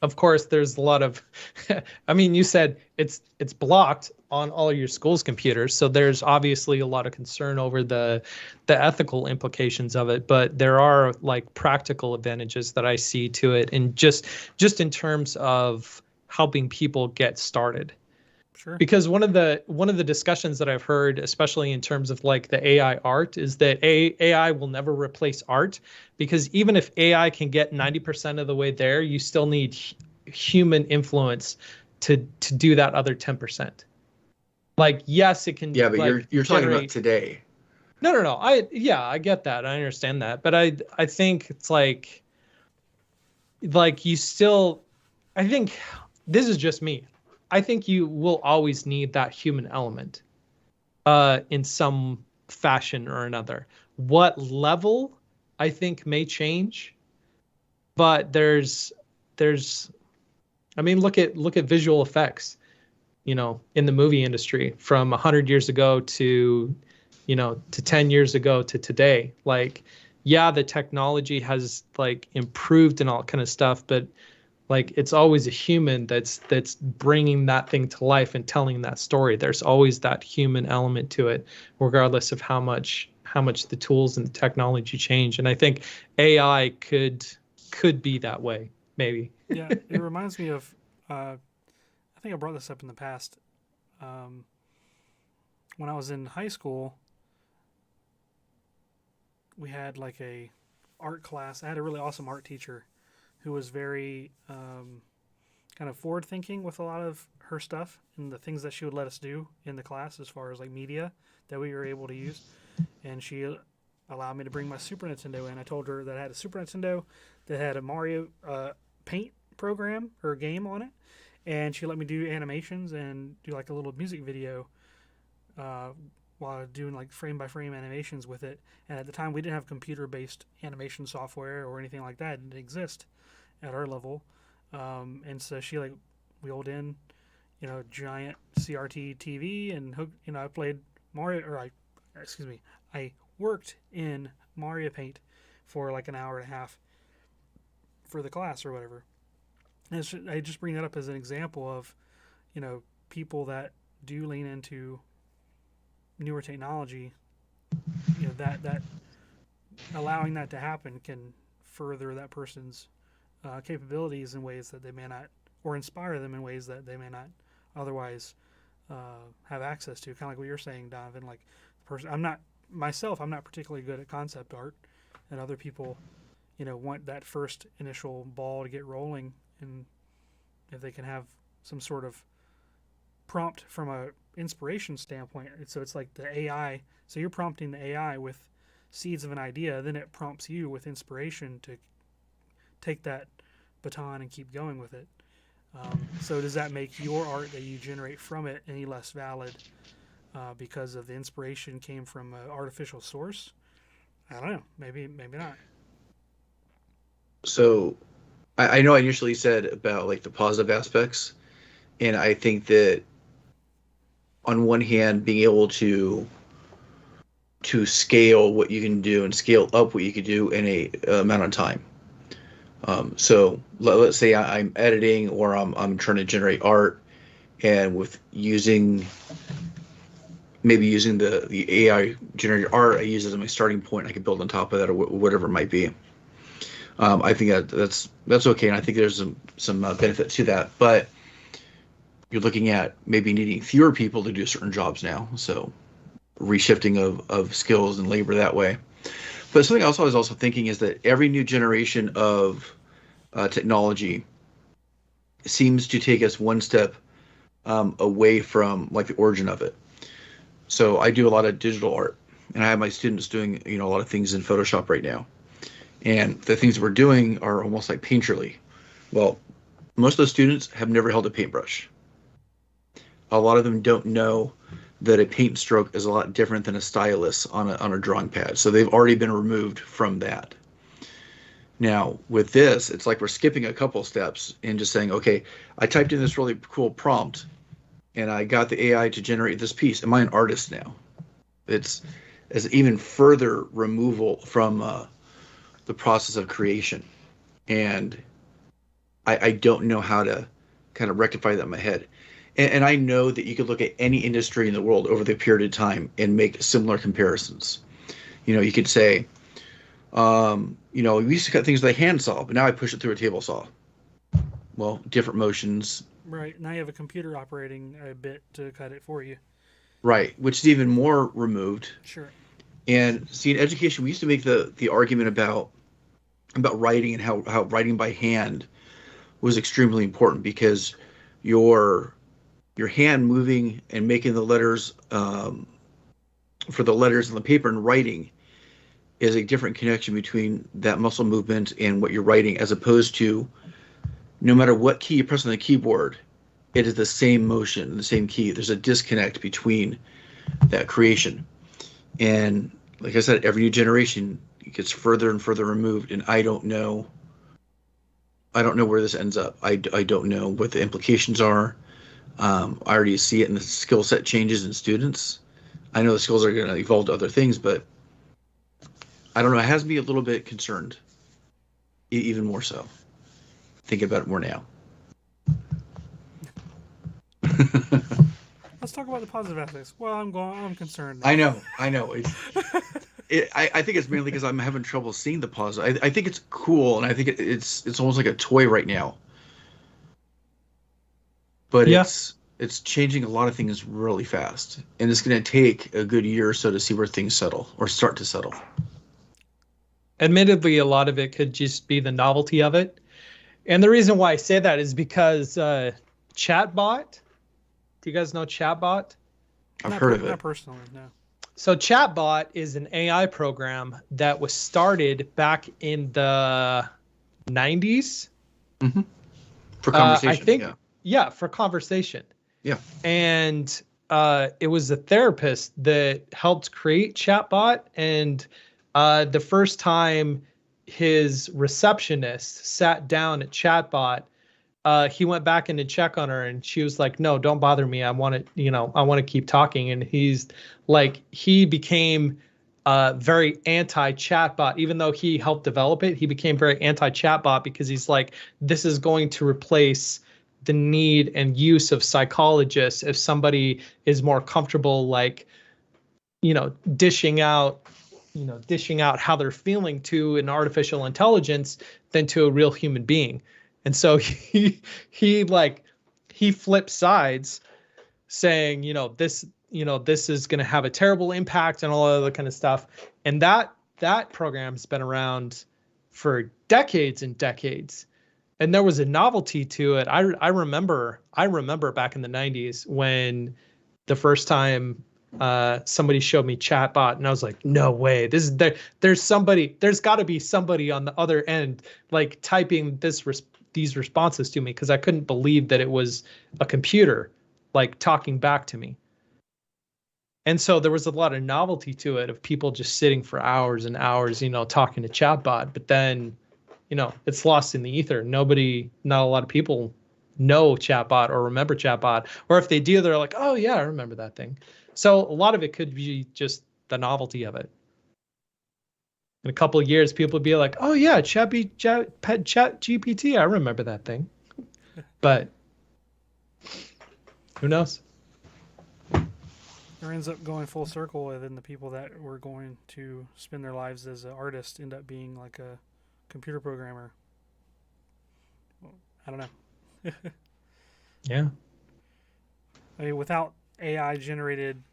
Of course, there's a lot of, you said it's blocked on all your school's computers, so there's obviously a lot of concern over the ethical implications of it. But there are like practical advantages that I see to it, and just in terms of helping people get started. Sure. Because one of the discussions that I've heard, especially in terms of like the AI art, is that AI will never replace art, because even if AI can get 90% of the way there, you still need human influence to do that other 10%. Like, yes, it can. Yeah, but like, you're talking about today. No. I get that. I understand that, but I think it's like you still. I think this is just me. I think you will always need that human element in some fashion or another. What level, I think, may change, but look at visual effects, in the movie industry from 100 years ago to 10 years ago to today. Like, yeah, the technology has like improved and all kind of stuff, but like it's always a human that's bringing that thing to life and telling that story. There's always that human element to it, regardless of how much the tools and the technology change. And I think AI could be that way, maybe. Yeah, it reminds me of. I think I brought this up in the past. When I was in high school, we had like a art class. I had a really awesome art teacher who was very kind of forward thinking with a lot of her stuff and the things that she would let us do in the class as far as like media that we were able to use. And she allowed me to bring my Super Nintendo in. I told her that I had a Super Nintendo that had a Mario Paint program or game on it. And she let me do animations and do like a little music video while doing like frame by frame animations with it. And at the time we didn't have computer based animation software or anything like that. It didn't exist at our level. And so she like wheeled in, giant CRT TV and hooked, I played I worked in Mario Paint for like an hour and a half for the class or whatever. And I just bring that up as an example of, people that do lean into newer technology, that allowing that to happen can further that person's capabilities in ways that they may not, or inspire them in ways that they may not otherwise have access to. Kind of like what you're saying, Donovan. Like, I'm not particularly good at concept art, and other people, want that first initial ball to get rolling, and if they can have some sort of prompt from a inspiration standpoint, so it's like the AI. So you're prompting the AI with seeds of an idea, then it prompts you with inspiration to take that baton and keep going with it. So does that make your art that you generate from it any less valid because of the inspiration came from an artificial source? I don't know. Maybe not. So I know I initially said about like the positive aspects, and I think that on one hand, being able to scale what you can do and scale up what you could do in a amount of time. So let's say I'm editing or I'm trying to generate art, and with using maybe using the AI generated art I use as my starting point. I could build on top of that or whatever it might be. I think that's okay, and I think there's some benefit to that. But you're looking at maybe needing fewer people to do certain jobs now, so reshifting of skills and labor that way. But something else I was also thinking is that every new generation of technology seems to take us one step away from like the origin of it. So I do a lot of digital art, and I have my students doing a lot of things in Photoshop right now. And the things that we're doing are almost like painterly. Well, most of the students have never held a paintbrush. A lot of them don't know that a paint stroke is a lot different than a stylus on a drawing pad. So they've already been removed from that. Now, with this, it's like we're skipping a couple steps and just saying, okay, I typed in this really cool prompt, and I got the AI to generate this piece. Am I an artist now? It's even further removal from the process of creation. And I don't know how to kind of rectify that in my head. And I know that you could look at any industry in the world over the period of time and make similar comparisons. You could say, we used to cut things with a handsaw, but now I push it through a table saw. Well, different motions. Right. Now you have a computer operating a bit to cut it for you. Right, which is even more removed. Sure. And see, in education, we used to make the argument about writing and how writing by hand was extremely important, because your hand moving and making the letters for the letters on the paper and writing is a different connection between that muscle movement and what you're writing, as opposed to no matter what key you press on the keyboard, it is the same motion, the same key. There's a disconnect between that creation. And like I said, every new generation gets further and further removed, and I don't know where this ends up. I don't know what the implications are. I already see it in the skill set changes in students. I know the skills are going to evolve to other things, but I don't know. It has me a little bit concerned, even more so. Thinking about it more now. Let's talk about the positive aspects. Well, I'm concerned. I know. I think it's mainly because I'm having trouble seeing the positive. I think it's cool, and I think it's almost like a toy right now. But Yeah. it's changing a lot of things really fast, and it's going to take a good year or so to see where things settle or start to settle. Admittedly, a lot of it could just be the novelty of it. And the reason why I say that is because Chatbot, do you guys know Chatbot? I've heard of it. Not personally, no. So Chatbot is an AI program that was started back in the 90s. Mm-hmm. For conversation, I think, yeah, for conversation. Yeah. And it was a therapist that helped create Chatbot. And the first time his receptionist sat down at Chatbot, he went back in to check on her, and she was like, "No, don't bother me. I want to keep talking." And he's like, he became very anti-chatbot. Even though he helped develop it, he became very anti-chatbot because he's like, this is going to replace the need and use of psychologists if somebody is more comfortable, like, dishing out how they're feeling to an artificial intelligence than to a real human being. And so he flipped sides, saying, this is going to have a terrible impact and all other kind of stuff. And that program's been around for decades and decades. And there was a novelty to it. I remember back in the 90s when the first time somebody showed me Chatbot, and I was like, no way, there's got to be somebody on the other end, like, typing these responses to me, because I couldn't believe that it was a computer, like, talking back to me. And so there was a lot of novelty to it, of people just sitting for hours and hours, talking to Chatbot. But then, it's lost in the ether. Not a lot of people know Chatbot or remember Chatbot, or if they do, they're like, oh yeah, I remember that thing. So a lot of it could be just the novelty of it. In a couple of years, people would be like, oh yeah, Chat GPT, I remember that thing. But who knows? All Or ends up going full circle, and then the people that were going to spend their lives as an artist end up being like a computer programmer. Well, I don't know. Yeah. I mean, without AI generated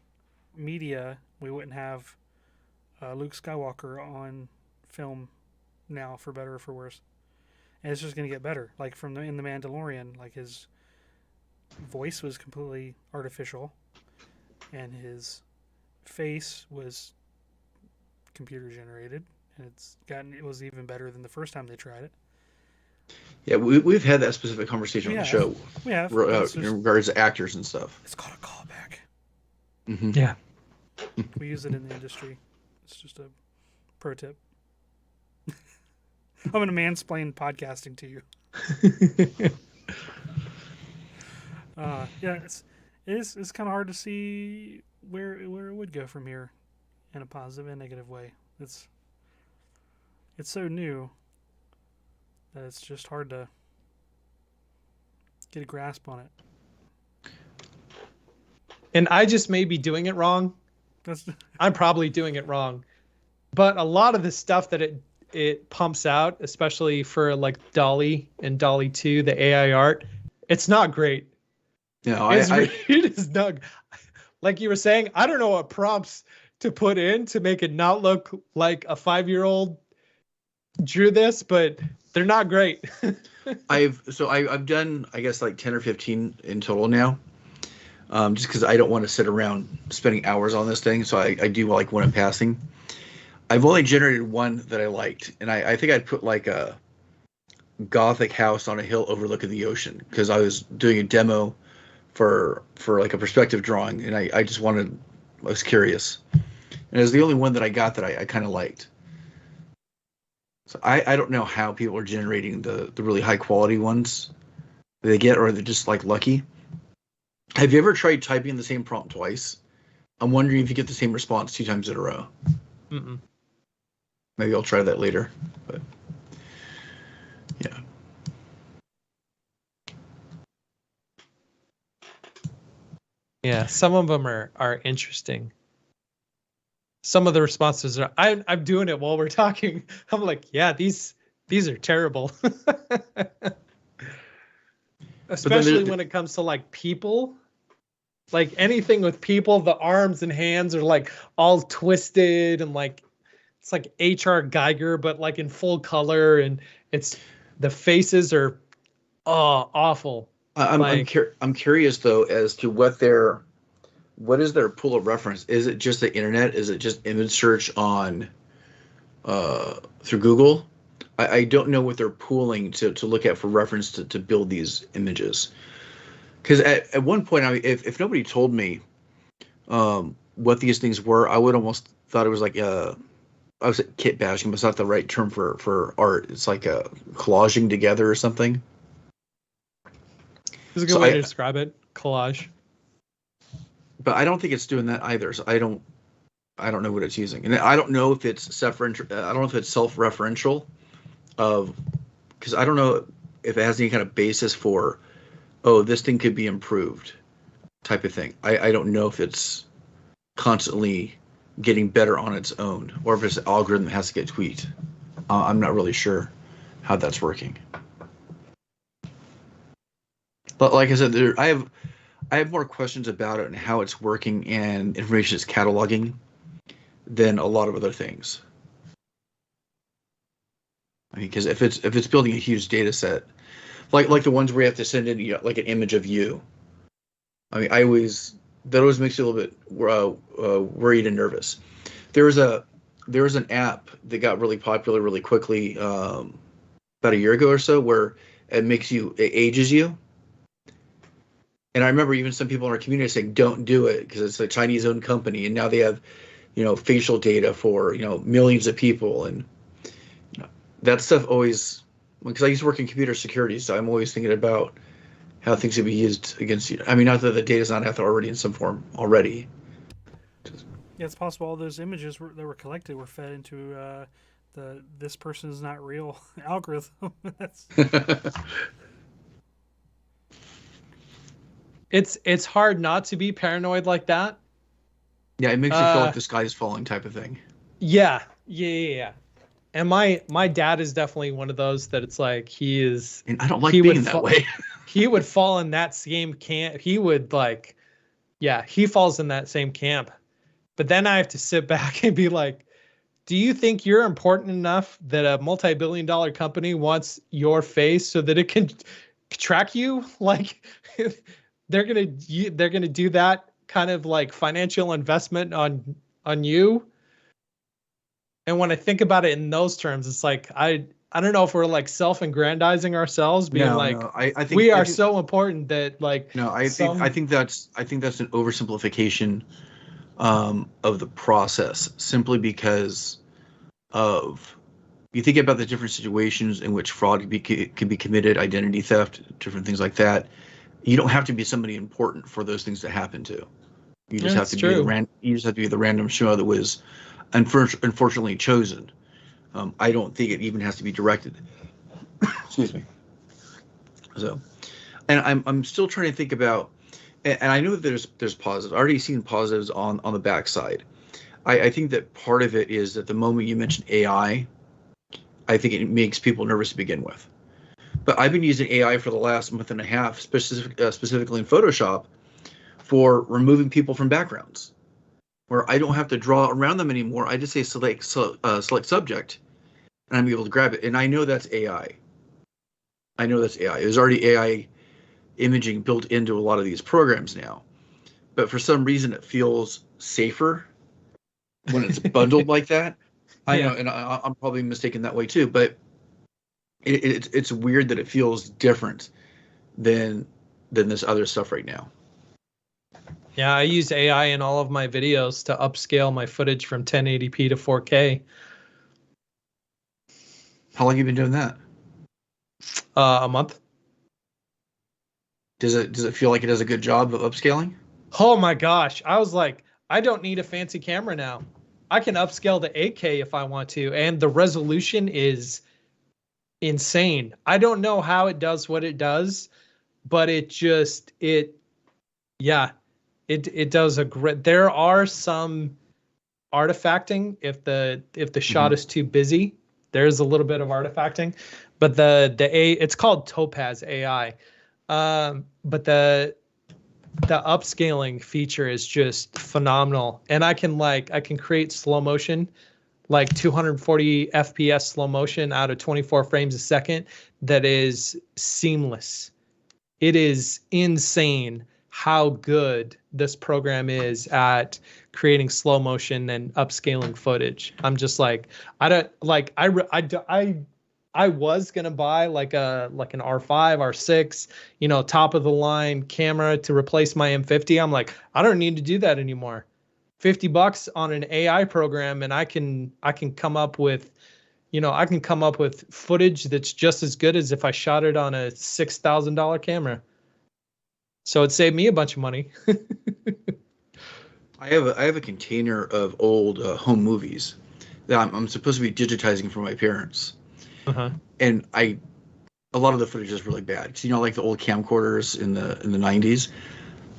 media, we wouldn't have Luke Skywalker on film now, for better or for worse. And it's just going to get better. Like in The Mandalorian, like his voice was completely artificial, and his face was computer generated, and it was even better than the first time they tried it. Yeah, we've had that specific conversation on the show. We have. In regards to actors and stuff. It's called a callback. Mm-hmm. Yeah. We use it in the industry. It's just a pro tip. I'm going to mansplain podcasting to you. Yeah, it's kind of hard to see where it would go from here, in a positive and negative way. It's so new that it's just hard to get a grasp on it. And I just may be doing it wrong. I'm probably doing it wrong. But a lot of the stuff that it pumps out, especially for like DALL-E and DALL-E 2, the AI art, it's not great. No, it is not. Like you were saying, I don't know what prompts to put in to make it not look like a 5-year-old drew this, but they're not great. I've done, I guess, like 10 or 15 in total now. Just because I don't want to sit around spending hours on this thing, so I do like one in passing. I've only generated one that I liked, and I think I'd put like a gothic house on a hill overlooking the ocean, because I was doing a demo for like a perspective drawing, and I was curious, and it was the only one that I got that I kind of liked. So I don't know how people are generating the really high quality ones that they get, or they're just like lucky. Have you ever tried typing the same prompt twice? I'm wondering if you get the same response 2 times in a row. Mm-mm. Maybe I'll try that later. But yeah. Yeah, some of them are interesting. Some of the responses are. I'm doing it while we're talking. I'm like, yeah, these are terrible. Especially when it comes to like people. Like anything with people, the arms and hands are like all twisted, and like it's like H.R. Geiger, but like in full color, and the faces are awful. I'm curious though as to what is their pool of reference? Is it just the internet? Is it just image search on through Google? I don't know what they're pooling to look at for reference to build these images. Because at one point, if nobody told me what these things were, I would almost thought it was like I was kit bashing, but it's not the right term for art. It's like a collaging together or something. This is a good way to describe it. Collage. But I don't think it's doing that either. So I don't know what it's using, and I don't know if it's self-referential, because I don't know if it has any kind of basis for, this thing could be improved, type of thing. I don't know if it's constantly getting better on its own, or if it's an algorithm that has to get tweaked. I'm not really sure how that's working. But like I said, I have more questions about it and how it's working and information it's cataloging than a lot of other things. I mean, because if it's building a huge data set, like the ones where you have to send in like an image of you. I mean, that always makes you a little bit worried and nervous. There was an app that got really popular really quickly about a year ago or so, where it ages you. And I remember even some people in our community saying, don't do it, because it's a Chinese-owned company, and now they have, facial data for, millions of people. And that stuff always, because I used to work in computer security, so I'm always thinking about how things could be used against you. I mean, not that the data's not out there already in some form already. Yeah, it's possible all those images that were collected were fed into the "this person is not real" algorithm. It's hard not to be paranoid like that, Yeah, it makes you feel like the sky is falling type of thing. Yeah. And my dad is definitely one of those that it's like And I don't like being that way. He would fall in that same camp. He would like, yeah, he falls in that same camp. But then I have to sit back and be like, do you think you're important enough that a multi-billion-dollar company wants your face so that it can track you? Like they're gonna do that kind of like financial investment on you. And when I think about it in those terms, it's like I don't know if we're like self-aggrandizing ourselves, being No. I think we are so important that like no. I think that's an oversimplification of the process, simply because of you think about the different situations in which fraud can be committed, identity theft, different things like that. You don't have to be somebody important for those things to happen to. You just have to be the random schmo that was unfortunately chosen. I don't think it even has to be directed. Excuse me. So, and I'm still trying to think about, and I know that there's positives. I've already seen positives on the backside. I think that part of it is that the moment you mention AI, I think it makes people nervous to begin with. But I've been using AI for the last month and a half, specifically in Photoshop, for removing people from backgrounds, where I don't have to draw around them anymore. I just say select subject, and I'm able to grab it. And I know that's AI. There's already AI imaging built into a lot of these programs now. But for some reason, it feels safer when it's bundled like that. I know, and I'm probably mistaken that way too. But it's weird that it feels different than this other stuff right now. Yeah, I use AI in all of my videos to upscale my footage from 1080p to 4K. How long have you been doing that? A month. Does it feel like it does a good job of upscaling? Oh my gosh. I was like, I don't need a fancy camera now. I can upscale to 8K if I want to, and the resolution is insane. I don't know how it does what it does, but it does a great. There are some artifacting if the shot is too busy. There's a little bit of artifacting, but it's called Topaz AI. But the upscaling feature is just phenomenal, and I can create slow motion, like 240 FPS slow motion out of 24 frames a second. That is seamless. It is insane how good this program is at creating slow motion and upscaling footage. I'm just like, I was gonna buy like an R5, R6, top of the line camera to replace my M50. I'm like, I don't need to do that anymore. $50 on an AI program, and I can come up with, footage that's just as good as if I shot it on a $6,000 camera. So it saved me a bunch of money. I have a container of old home movies that I'm supposed to be digitizing for my parents. Uh-huh. And a lot of the footage is really bad. So, like the old camcorders in the 90s.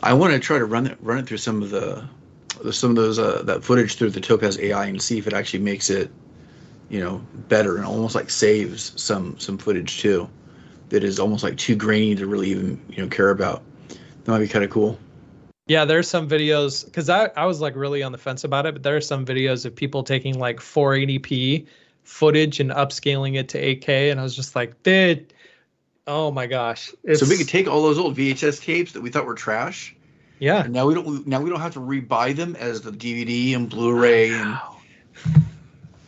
I want to try to run it through some of those that footage through the Topaz AI and see if it actually makes it, better, and almost like saves some footage too, that is almost like too grainy to really even care about. That might be kind of cool. Yeah, there's some videos, because I was like really on the fence about it, but there are some videos of people taking like 480p footage and upscaling it to 8K, and I was just like, oh my gosh. So we could take all those old VHS tapes that we thought were trash. Yeah. And now we don't have to rebuy them as the DVD and Blu-ray and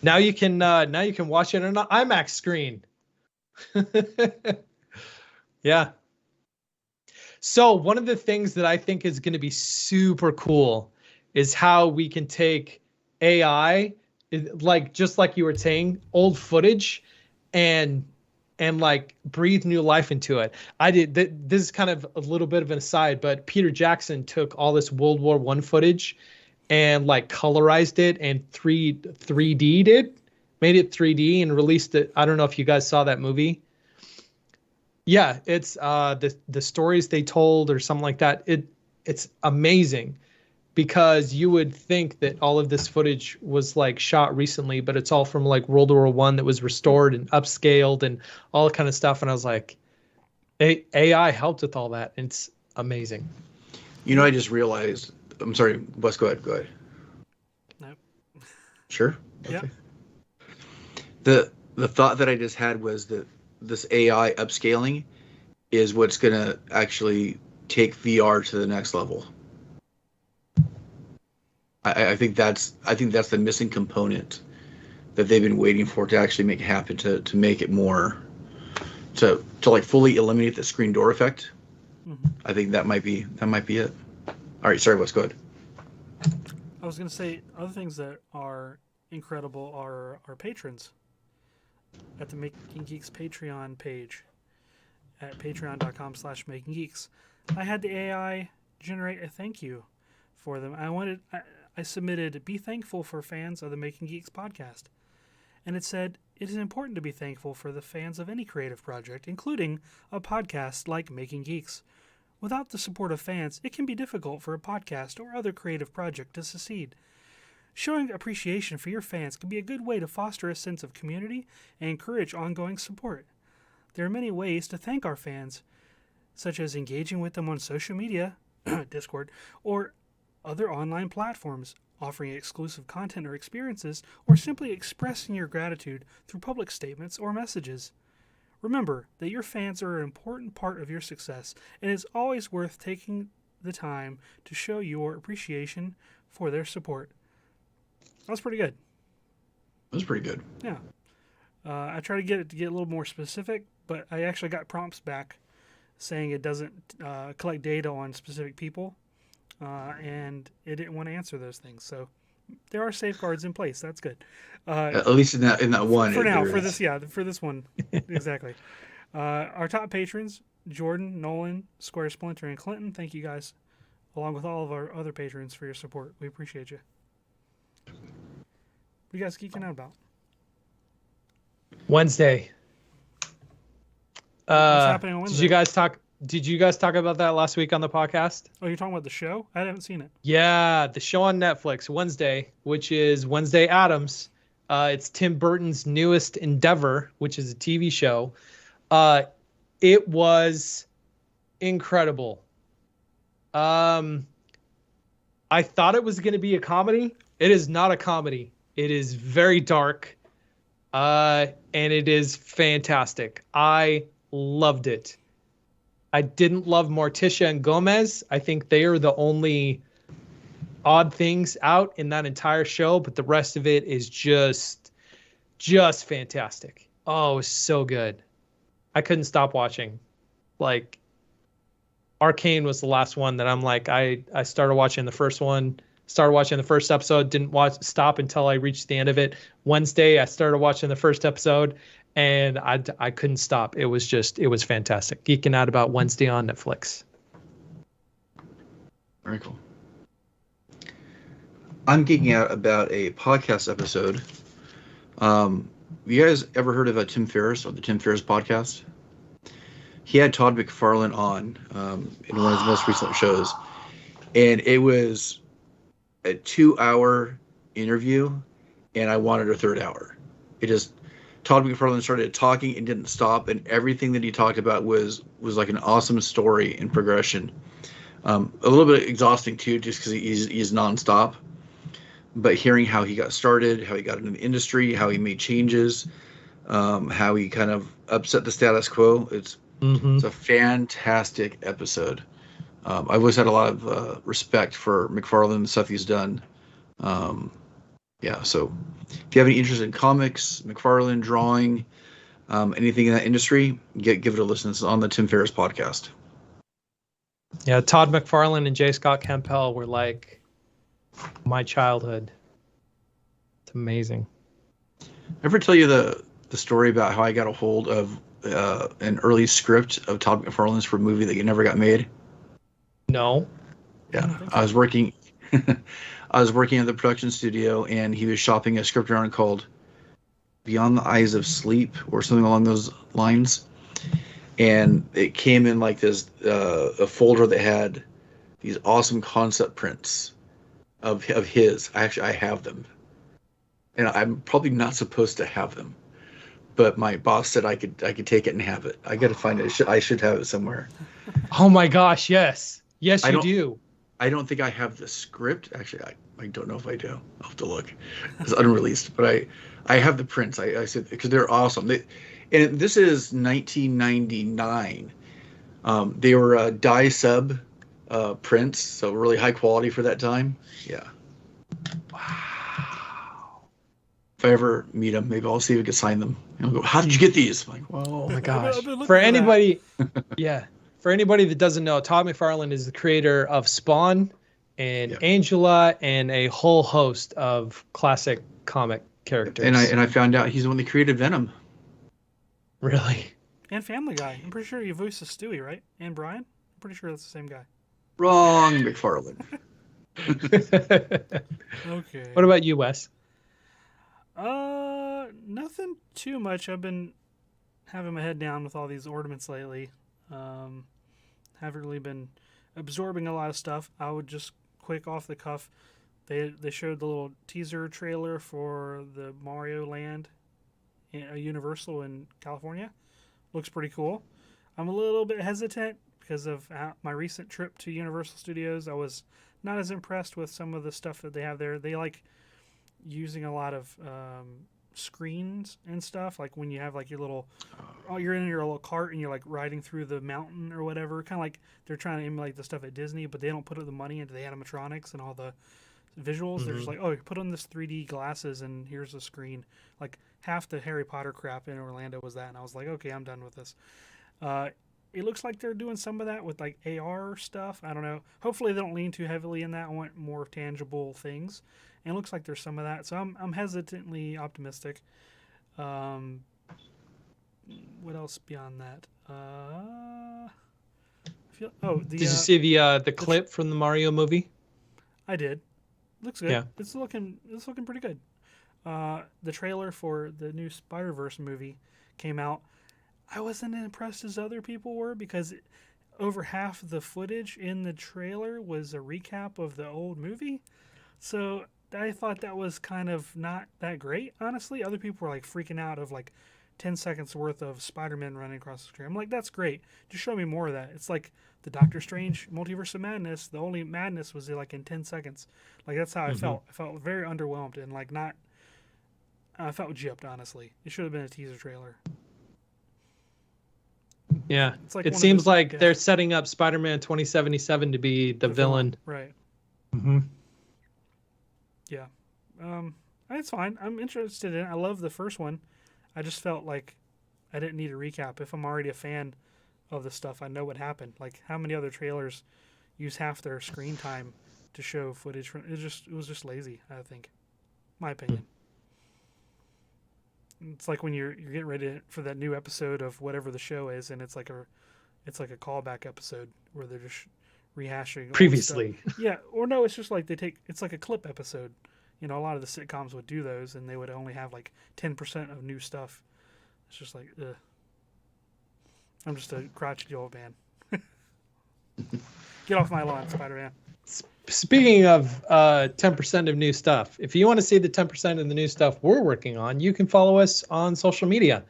now you can watch it on an IMAX screen. Yeah. So one of the things that I think is going to be super cool is how we can take AI, like just like you were saying, old footage, and like breathe new life into it. This is kind of a little bit of an aside, but Peter Jackson took all this World War I footage and like colorized it and 3D'd it, made it 3D and released it. I don't know if you guys saw that movie. Yeah, it's the stories they told or something like that. It's amazing. because you would think that all of this footage was like shot recently, but it's all from like World War One that was restored and upscaled and all that kind of stuff. And I was like, AI helped with all that. It's amazing. You know, I just realized. I'm sorry, Wes. Go ahead. Go ahead. Nope. Sure. Yeah. Okay. The thought that I just had was that this AI upscaling is what's going to actually take VR to the next level. I think that's the missing component that they've been waiting for to actually make it happen, to make it more to like fully eliminate the screen door effect. Mm-hmm. I think that might be it. All right, sorry, Wes, go ahead. I was going to say other things that are incredible are our patrons at the Making Geeks Patreon page at patreon.com/makinggeeks. I had the AI generate a thank you for them. I submitted, be thankful for fans of the Making Geeks podcast. And it said, it is important to be thankful for the fans of any creative project, including a podcast like Making Geeks. Without the support of fans, it can be difficult for a podcast or other creative project to succeed. Showing appreciation for your fans can be a good way to foster a sense of community and encourage ongoing support. There are many ways to thank our fans, such as engaging with them on social media, Discord, or other online platforms, offering exclusive content or experiences, or simply expressing your gratitude through public statements or messages. Remember that your fans are an important part of your success, and it's always worth taking the time to show your appreciation for their support. That was pretty good. That was pretty good. Yeah. I tried to get it to get a little more specific, but I actually got prompts back saying it doesn't collect data on specific people. And it didn't want to answer those things. So there are safeguards in place. That's good. At least in that one. For now, for this one, exactly. Our top patrons: Jordan, Nolan, Square Splinter, and Clinton. Thank you guys, along with all of our other patrons, for your support. We appreciate you. What are you guys geeking out about? Wednesday. What's happening on Wednesday? Did you guys talk about that last week on the podcast? Oh, you're talking about the show? I haven't seen it. Yeah, the show on Netflix, Wednesday, which is Wednesday Addams. It's Tim Burton's newest endeavor, which is a TV show. It was incredible. I thought it was going to be a comedy. It is not a comedy. It is very dark, and it is fantastic. I loved it. I didn't love Morticia and Gomez. I think they are the only odd things out in that entire show, but the rest of it is just fantastic. Oh, it was so good. I couldn't stop watching. Like, Arcane was the last one that I'm like, I started watching the first one, started watching the first episode, didn't stop until I reached the end of it. Wednesday, I started watching the first episode, and I couldn't stop. It was fantastic. Geeking out about Wednesday on Netflix. Very cool. I'm geeking out about a podcast episode. You guys ever heard of Tim Ferriss or the Tim Ferriss podcast? He had Todd McFarlane on in one of his most recent shows, and it was a 2-hour interview, and I wanted a third hour. Todd McFarlane started talking and didn't stop, and everything that he talked about was like an awesome story and progression. A little bit exhausting too, just because he's nonstop. But hearing how he got started, how he got into the industry, how he made changes, how he kind of upset the status quo, it's a fantastic episode. I've always had a lot of respect for McFarlane and the stuff he's done. So if you have any interest in comics, McFarlane, drawing, anything in that industry, give it a listen. It's on the Tim Ferriss podcast. Yeah, Todd McFarlane and J. Scott Campbell were like my childhood. It's amazing. Ever tell you the story about how I got a hold of an early script of Todd McFarlane's for a movie that never got made? No. Yeah, I was working at the production studio, and he was shopping a script around called Beyond the Eyes of Sleep or something along those lines. And it came in like this a folder that had these awesome concept prints of his. I have them, and I'm probably not supposed to have them, but my boss said I could take it and have it. I got to find it. I should have it somewhere. Oh my gosh, yes. Yes, I you don't do. I don't think I have the script. Actually, I don't know if I do. I'll have to look. It's unreleased, but I have the prints. I said because they're awesome. And this is 1999. They were dye sub prints, so really high quality for that time. Yeah. Wow. If I ever meet him, maybe I'll see if I can sign them. And I'll go, "How did you get these?" I'm like, well, Oh my gosh. I've been looking For for that. anybody, yeah. For anybody that doesn't know, Todd McFarlane is the creator of Spawn and Yeah. Angela and a whole host of classic comic characters. and I found out he's the one that created Venom. Really? And Family Guy. I'm pretty sure he voices Stewie, right? And Brian. I'm pretty sure that's the same guy. Wrong, McFarlane. Okay. What about you, Wes? Nothing too much. I've been having my head down with all these ornaments lately. Haven't really been absorbing a lot of stuff. I would just quick off the cuff. They showed the little teaser trailer for the Mario Land, Universal in California. Looks pretty cool. I'm a little bit hesitant because of my recent trip to Universal Studios. I was not as impressed with some of the stuff that they have there. They like using a lot of screens and stuff, like when you have like your little you're in your little cart and you're like riding through the mountain or whatever, kind of like they're trying to emulate the stuff at Disney, but they don't put the money into the animatronics and all the visuals. They're just like, oh, you put on this 3D glasses and here's a screen. Like half the Harry Potter crap in Orlando was that, and I was like, okay, I'm done with this. It looks like they're doing some of that with like AR stuff. I don't know. Hopefully they don't lean too heavily in that. I want more tangible things. And it looks like there's some of that. So I'm hesitantly optimistic. What else beyond that? Did you see the clip from the Mario movie? I did. Looks good. Yeah. It's looking pretty good. The trailer for the new Spider-Verse movie came out. I wasn't impressed as other people were because over half the footage in the trailer was a recap of the old movie. So I thought that was kind of not that great, honestly. Other people were like freaking out of like 10 seconds worth of Spider-Man running across the screen. I'm like, that's great. Just show me more of that. It's like the Doctor Strange Multiverse of Madness. The only madness was like in 10 seconds. Like that's how I felt. I felt very underwhelmed and like not. I felt gypped, honestly. It should have been a teaser trailer. Yeah, It's like it one of seems those- like yeah. they're setting up Spider-Man 2077 to be the villain. Right. Mm-hmm. Yeah. It's fine. I'm interested in it. I love the first one. I just felt like I didn't need a recap. If I'm already a fan of the stuff, I know what happened. Like how many other trailers use half their screen time to show footage from it was just lazy, I think. My opinion. It's like when you're getting ready for that new episode of whatever the show is, and it's like a callback episode where they're just rehashing all the Previously. stuff. Yeah, or no, it's just like it's like a clip episode. You know, a lot of the sitcoms would do those, and they would only have like 10% of new stuff. It's just like, ugh. I'm just a crotchety old man. Get off my lawn, Spider-Man. Speaking of 10% of new stuff, if you want to see the 10% of the new stuff we're working on, you can follow us on social media.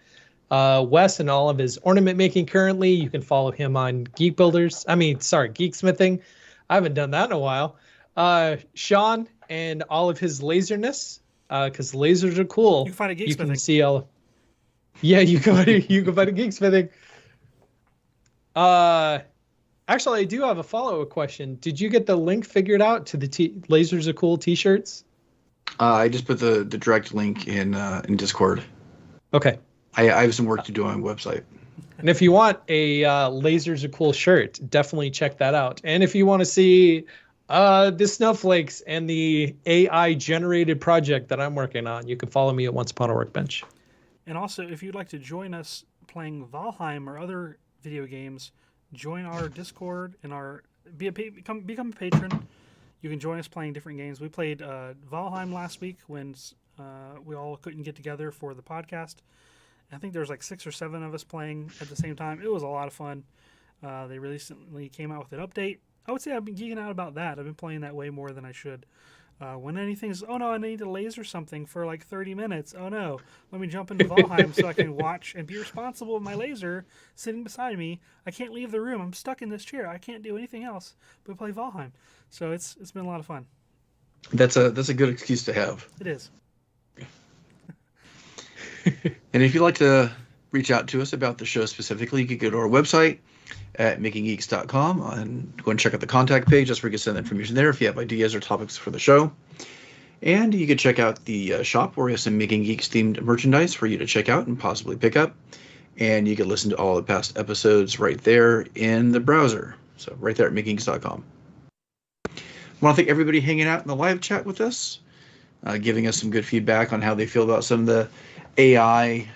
Wes and all of his ornament making currently. You can follow him on Geeksmithing. I haven't done that in a while. Sean and all of his laserness, because lasers are cool. You can find a You can Geeksmithing. see all. Yeah, you can find a Geeksmithing. Actually, I do have a follow-up question. Did you get the link figured out to the Lasers Are Cool t-shirts? I just put the direct link in Discord. Okay. I have some work to do on my website. And if you want a Lasers Are Cool shirt, definitely check that out. And if you want to see the snowflakes and the AI-generated project that I'm working on, you can follow me at Once Upon a Workbench. And also, if you'd like to join us playing Valheim or other video games, join our Discord and become a patron. You can join us playing different games. We played Valheim last week when we all couldn't get together for the podcast. I think there was like 6 or 7 of us playing at the same time. It was a lot of fun. They recently came out with an update. I would say I've been geeking out about that. I've been playing that way more than I should. When anything's, oh no, I need to laser something for like 30 minutes. Oh no, let me jump into Valheim so I can watch and be responsible with my laser sitting beside me. I can't leave the room. I'm stuck in this chair. I can't do anything else but play Valheim. So it's been a lot of fun. That's a good excuse to have. It is. And if you'd like to reach out to us about the show specifically, you could go to our website at makinggeeks.com and go and check out the contact page. That's where you can send information there if you have ideas or topics for the show. And you can check out the shop where we have some Making Geeks themed merchandise for you to check out and possibly pick up. And you can listen to all the past episodes right there in the browser. So right there at makinggeeks.com. I want to thank everybody hanging out in the live chat with us, giving us some good feedback on how they feel about some of the AI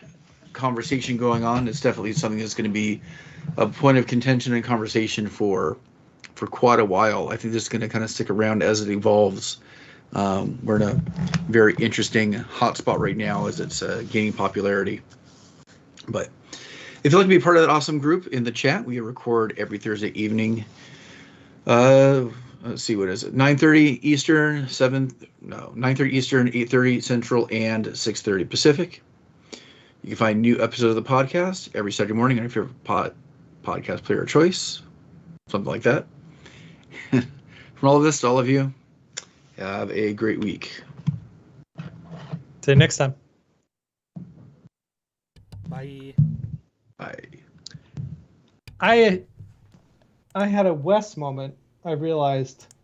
conversation going on. It's definitely something that's going to be a point of contention and conversation for quite a while. I think this is going to kind of stick around as it evolves. We're in a very interesting hotspot right now as it's gaining popularity. But if you'd like to be part of that awesome group in the chat, we record every Thursday evening. Let's see, what is it? 9:30 Eastern, 9:30 Eastern, 8:30 Central, and 6:30 Pacific. You can find new episodes of the podcast every Saturday morning on your favorite podcast player of choice, something like that. From all of this to all of you, have a great week. See you next time. Bye. Bye. I had a Wes moment. I realized